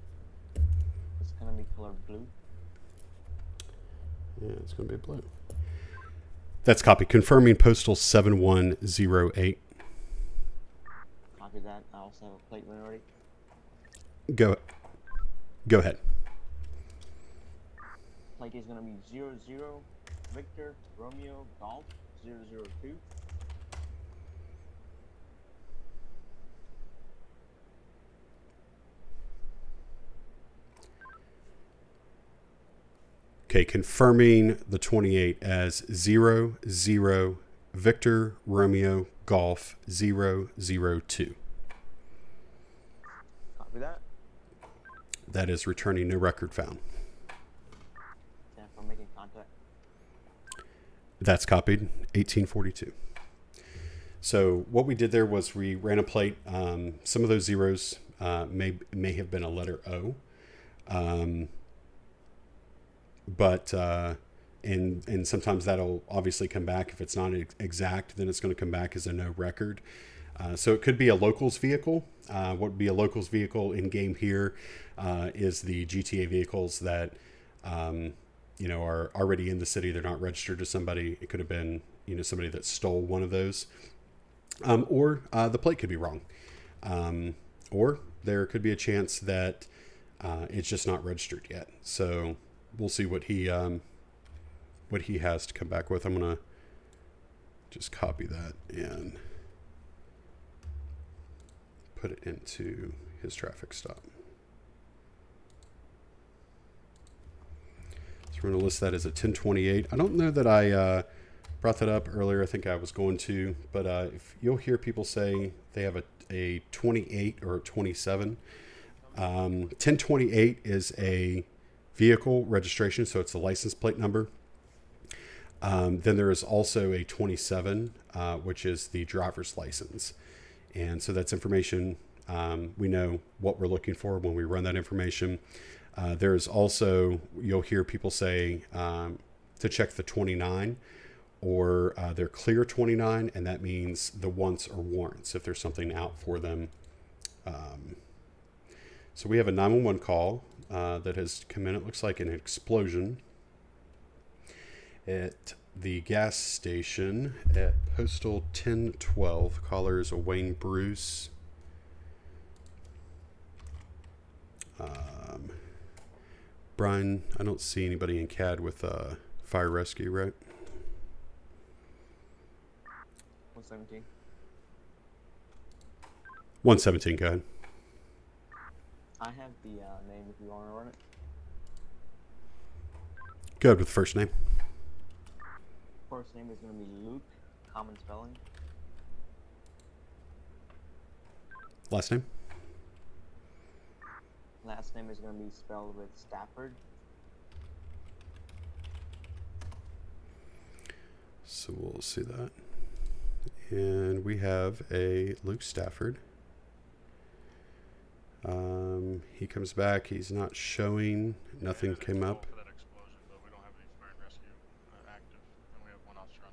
It's gonna be color blue. Yeah, it's going to be blue. That's copy. Confirming postal 7108. Copy that. I also have a plate when ready. Go ahead. Plate is gonna be 00 Victor Romeo Golf 002. Okay, confirming the 28 as 00 Victor Romeo Golf 002. Copy that. That is returning no record found. Stand for making contact. That's copied. 1842. So what we did there was we ran a plate. Some of those zeros may have been a letter O. But and sometimes that'll obviously come back. If it's not exact, then it's going to come back as a no record. So it could be a locals vehicle. What would be a locals vehicle in game here is the GTA vehicles that you know, are already in the city. They're not registered to somebody. It could have been, you know, somebody that stole one of those, or the plate could be wrong, or there could be a chance that it's just not registered yet. So we'll see what he has to come back with. I'm gonna just copy that and put it into his traffic stop. So we're gonna list that as a 1028. I don't know that I brought that up earlier. I think I was going to, but if you'll hear people say they have a 28 or a 27. 1028 is a vehicle registration, so it's a license plate number. Then there is also a 27, which is the driver's license. And so that's information. We know what we're looking for when we run that information. There's also, you'll hear people say to check the 29 or their clear 29, and that means the wants or warrants if there's something out for them. So we have a 911 call that has come in. It looks like an explosion at the gas station at Postal 1012. Caller is a Wayne Bruce. Brian, I don't see anybody in CAD with fire rescue, right? 117. 117, go ahead. I have the name if you want to run it. Go ahead with the first name. First name is going to be Luke, common spelling. Last name? Last name is going to be spelled with Stafford. So we'll see that. And we have a Luke Stafford. He comes back. He's not showing. Nothing came up. For that explosion, but we don't have any fire and rescue active, and we have one officer on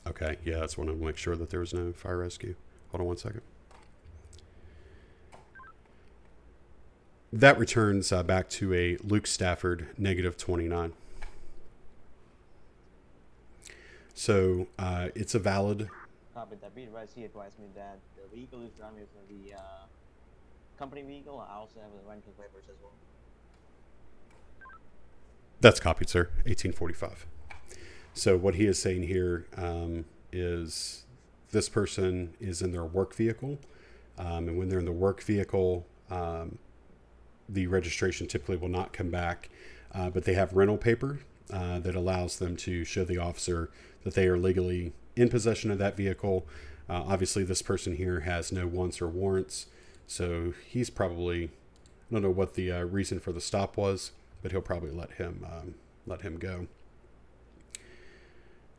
duty. Okay, yeah, that's one. I want to make sure that there was no fire rescue. Hold on one second. That returns back to a Luke Stafford negative 29. So it's a valid. Copy that. Be advised, he advised me that the vehicle is driving is going to be company vehicle. I also have the rental papers as well. That's copied, sir. 1845. So what he is saying here is this person is in their work vehicle. And when they're in the work vehicle, the registration typically will not come back. But they have rental paper that allows them to show the officer that they are legally in possession of that vehicle. Obviously, this person here has no wants or warrants. So he's probably, I don't know what the reason for the stop was, but he'll probably let him go.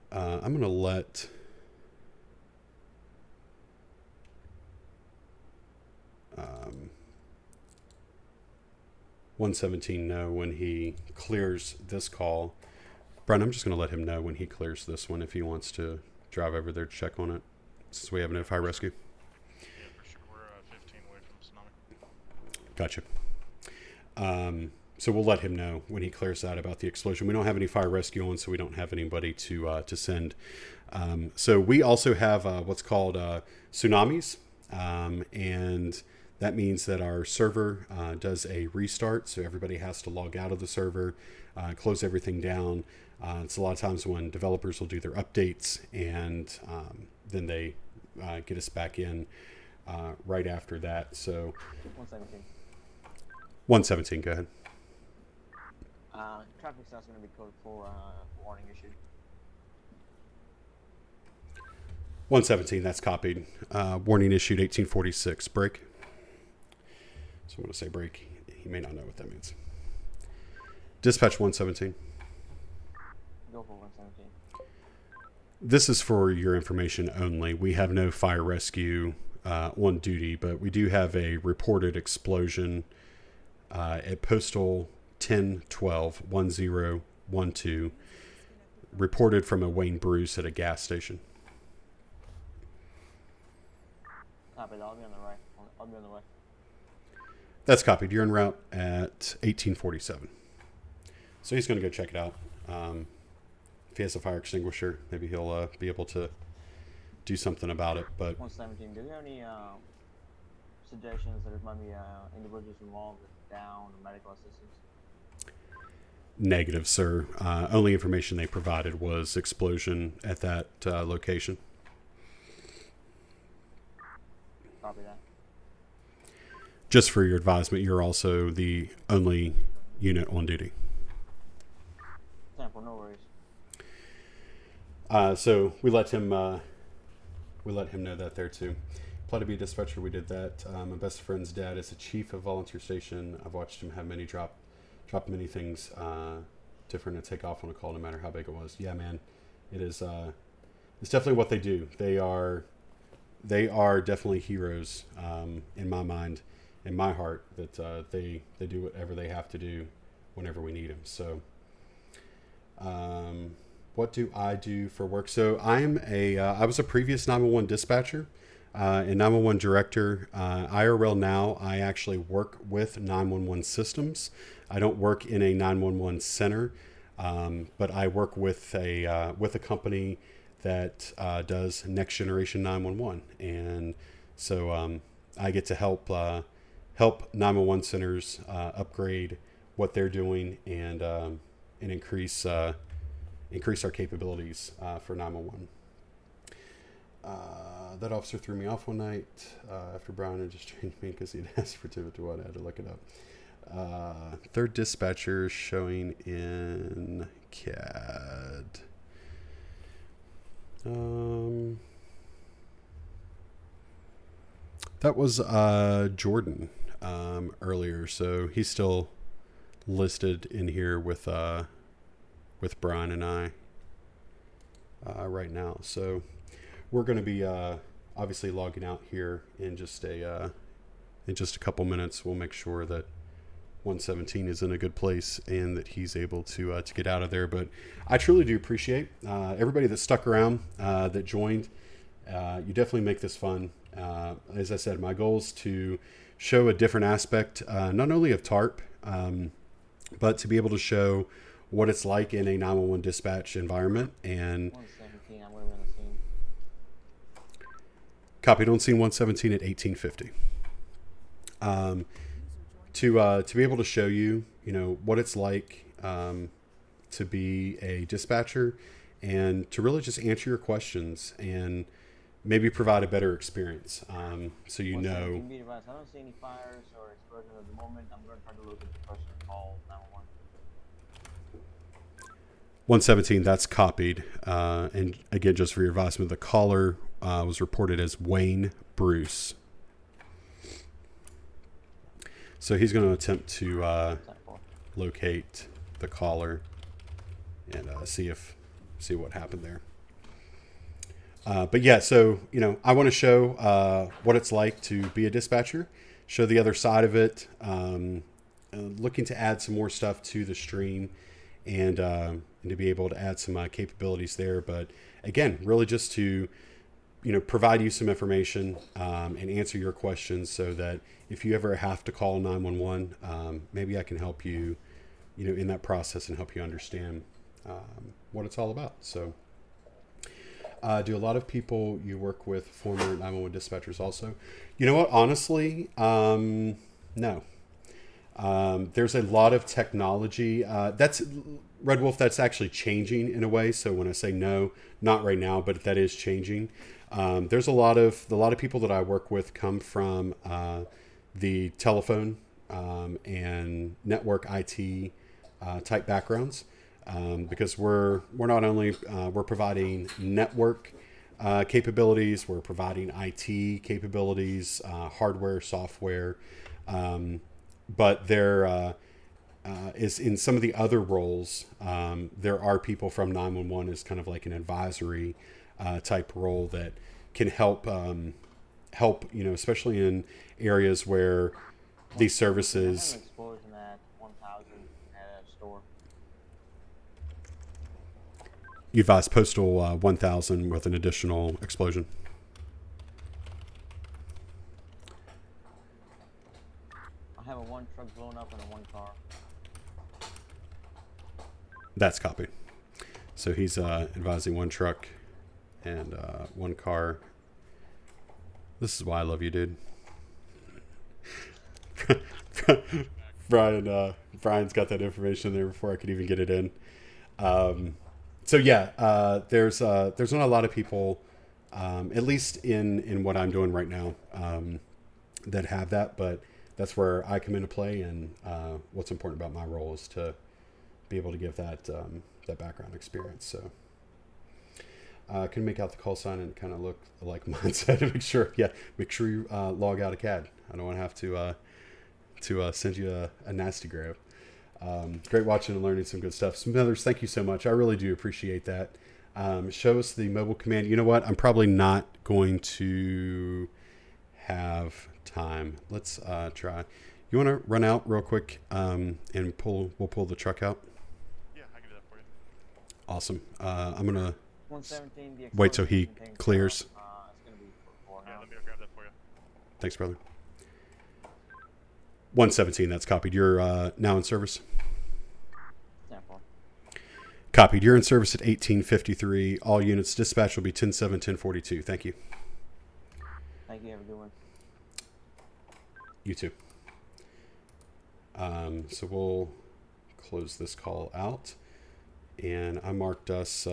I'm going to let 117 know when he clears this call. Brian, I'm just going to let him know when he clears this one if he wants to drive over there to check on it, since we have no fire rescue. Yeah, for sure. We're 15 away from tsunami. Gotcha. So we'll let him know when he clears that about the explosion. We don't have any fire rescue on, so we don't have anybody to send. So we also have what's called tsunamis, and that means that our server does a restart. So everybody has to log out of the server, close everything down. It's a lot of times when developers will do their updates, and then they get us back in right after that. So 117. 117, go ahead. Traffic stop's going to be code for warning issued. 117, that's copied. Warning issued 1846. Break. So I'm going to say break. He may not know what that means. Dispatch 117. Go for 117. This is for your information only. We have no fire rescue on duty, but we do have a reported explosion at Postal 1012 1012, reported from a Wayne Bruce at a gas station. Copy, I'll be on the right. I'll be on the way. That's copied. You're en route at 1847. So he's going to go check it out. If he has a fire extinguisher, maybe he'll be able to do something about it. But 117, do you have any suggestions that there might be individuals involved with down or medical assistance? negative, sir. Only information they provided was explosion at that location. Copy that. Just for your advisement, you're also the only unit on duty. Temple, no worries. So we let him know that there too. Apply to be a dispatcher. We did that. My best friend's dad is a chief of volunteer station. I've watched him have many drop many things different and take off on a call, no matter how big it was. Yeah, man, it is. It's definitely what they do. They are definitely heroes in my mind, in my heart. That they do whatever they have to do whenever we need them. So, what do I do for work? So I was a previous 911 dispatcher and 911 director. IRL now, I actually work with 911 systems. I don't work in a 911 center, but I work with a company that does next generation 911, and so I get to help 911 centers upgrade what they're doing and increase our capabilities for 911. That officer threw me off one night after Brown had just trained me because he'd asked for 251. I had to look it up. Third dispatcher showing in CAD. That was Jordan earlier, so he's still listed in here with Brian and I right now. So we're going to be obviously logging out here in just a couple minutes. We'll make sure that 117 is in a good place and that he's able to get out of there. But I truly do appreciate everybody that stuck around, that joined. You definitely make this fun. As I said, my goal is to show a different aspect, not only of TARP, but to be able to show what it's like in a 911 dispatch environment. And 117, I'm going to be on the scene. Copied on scene 117 at 1850. To be able to show you, what it's like to be a dispatcher, and to really just answer your questions and maybe provide a better experience. So Be advised, I don't see any fires or explosions at the moment. I'm going to try to look at the person call 911. 117, that's copied. And again, just for your advisement, the caller was reported as Wayne Bruce. So he's going to attempt to locate the caller and see what happened there. But yeah, so I want to show what it's like to be a dispatcher, show the other side of it. Looking to add some more stuff to the stream, and to be able to add some capabilities there. But again, really just to provide you some information and answer your questions, so that if you ever have to call 911, maybe I can help you, in that process and help you understand what it's all about. So, do a lot of people you work with former 911 dispatchers also? You know what? Honestly, no. There's a lot of technology. That's Red Wolf. That's actually changing in a way. So when I say no, not right now, but that is changing. There's a lot of people that I work with come from the telephone and network IT type backgrounds, because we're not only we're providing network capabilities, we're providing IT capabilities, hardware, software, but there is in some of the other roles, there are people from 911 as kind of like an advisory type role that can help, especially in areas where these services. I had an explosion at 1000 at a store. You advised postal 1000 with an additional explosion. I have a one truck blown up and a one car. That's copied. So he's advising one truck and one car. This is why I love you, dude. Brian's got that information there before I could even get it in. So yeah, there's not a lot of people, at least in what I'm doing right now, that have that, but that's where I come into play, and what's important about my role is to be able to give that background experience. So Couldn't make out the call sign, and it kind of looked like mine. So I had to make sure you log out of CAD. I don't want to have to send you a nasty grab. Great watching and learning some good stuff. Smithers, thank you so much. I really do appreciate that. Show us the mobile command. You know what? I'm probably not going to have time. Let's try. You want to run out real quick and we'll pull the truck out? Yeah, I can do that for you. Awesome. I'm going to 117. The wait till he acceleration thing, clears. it's gonna be for 4 Yeah, now. let me go grab that for you. Thanks, brother. 117, that's copied. You're now in service. 10-4. Copied. You're in service at 1853. All units dispatch will be 10-7, 1042. Thank you. Thank you. Have a good one. You too. So we'll close this call out. And I marked us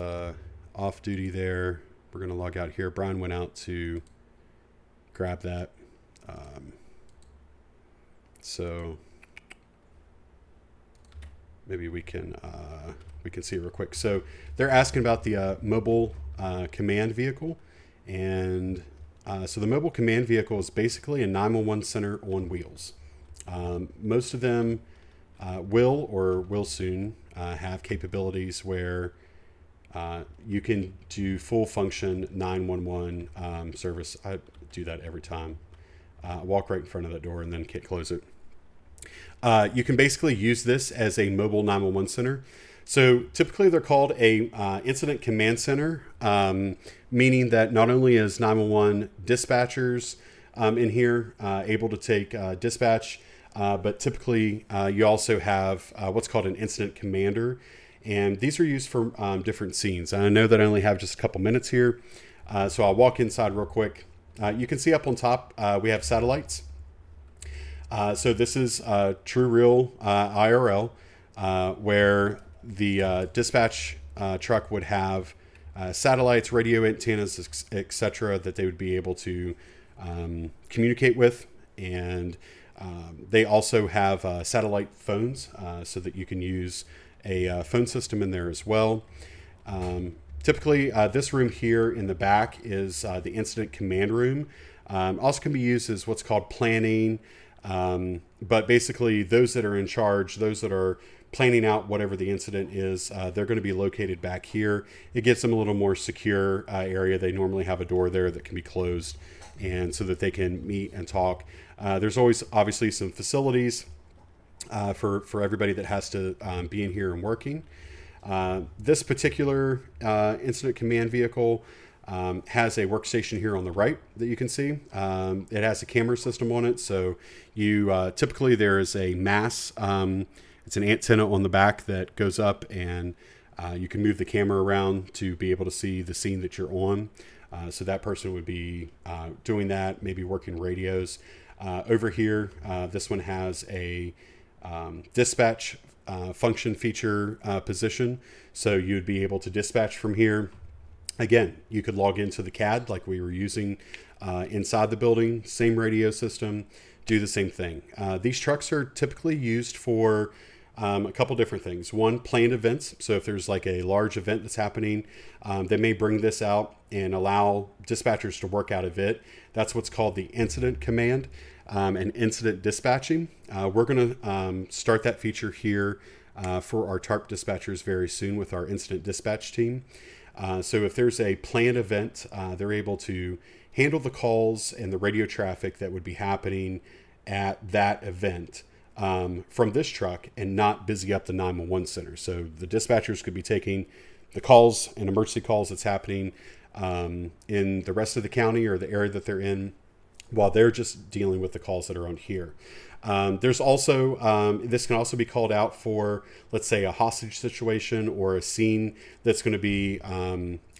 off duty there. We're going to log out here. Brian went out to grab that. So maybe we can see it real quick. So they're asking about the mobile command vehicle. And so the mobile command vehicle is basically a 911 center on wheels. Most of them will soon have capabilities where you can do full function 911 service. I do that every time. Walk right in front of that door and then close it. You can basically use this as a mobile 911 center. So typically they're called a incident command center, meaning that not only is 911 dispatchers in here able to take dispatch, but typically you also have what's called an incident commander. And these are used for different scenes. And I know that I only have just a couple minutes here, so I'll walk inside real quick. You can see up on top we have satellites. So this is true real IRL, where the dispatch truck would have satellites, radio antennas, etc., that they would be able to communicate with. And they also have satellite phones so that you can use a phone system in there as well. Typically, this room here in the back is the incident command room. Also can be used as what's called planning. But basically, those that are in charge, those that are planning out whatever the incident is, they're going to be located back here. It gives them a little more secure area. They normally have a door there that can be closed, and so that they can meet and talk. There's always obviously some facilities for everybody that has to be in here and working. This particular incident command vehicle has a workstation here on the right that you can see. It has a camera system on it. So you typically there is a mass. It's an antenna on the back that goes up, and you can move the camera around to be able to see the scene that you're on. So that person would be doing that, maybe working radios. Over here, this one has a dispatch function feature position. So you'd be able to dispatch from here. Again, you could log into the CAD like we were using inside the building, same radio system, do the same thing. These trucks are typically used for a couple different things. One, planned events. So if there's like a large event that's happening, they may bring this out and allow dispatchers to work out of it. That's what's called the incident command and incident dispatching. We're going to start that feature here for our TARP dispatchers very soon with our incident dispatch team. So if there's a planned event, they're able to handle the calls and the radio traffic that would be happening at that event from this truck and not busy up the 911 center. So the dispatchers could be taking the calls and emergency calls that's happening in the rest of the county or the area that they're in, while they're just dealing with the calls that are on here. There's also, this can also be called out for, let's say, a hostage situation or a scene that's going to be,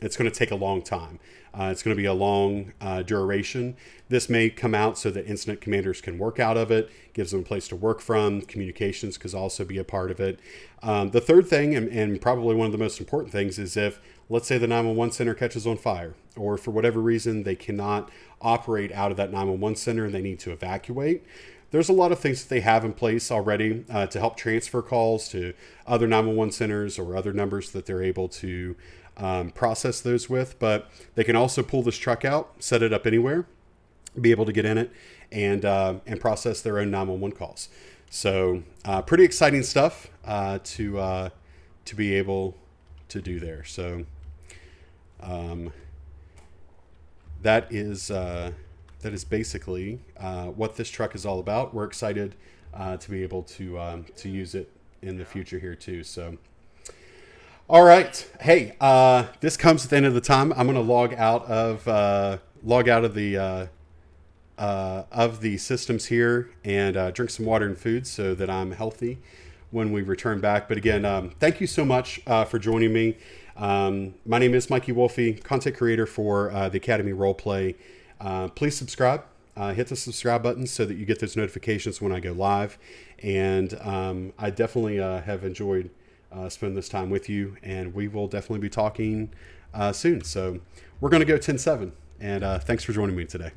it's going to take a long time. It's going to be a long duration. This may come out so that incident commanders can work out of it, gives them a place to work from. Communications could also be a part of it. The third thing, and probably one of the most important things, is if, let's say, the 911 center catches on fire, or for whatever reason they cannot operate out of that 911 center and they need to evacuate. There's a lot of things that they have in place already to help transfer calls to other 911 centers or other numbers that they're able to process those with. But they can also pull this truck out, set it up anywhere, be able to get in it, and process their own 911 calls. So pretty exciting stuff to be able to do there. So that is basically what this truck is all about. We're excited to be able to use it in the future here too. So, all right, hey, this comes at the end of the time. I'm going to log out of the systems here and drink some water and food so that I'm healthy when we return back. But again, thank you so much for joining me. My name is Mikey Wolfe, content creator for the Academy Roleplay. Please subscribe. Hit the subscribe button so that you get those notifications when I go live. And I definitely have enjoyed spending this time with you. And we will definitely be talking soon. So we're going to go 10-7. And thanks for joining me today.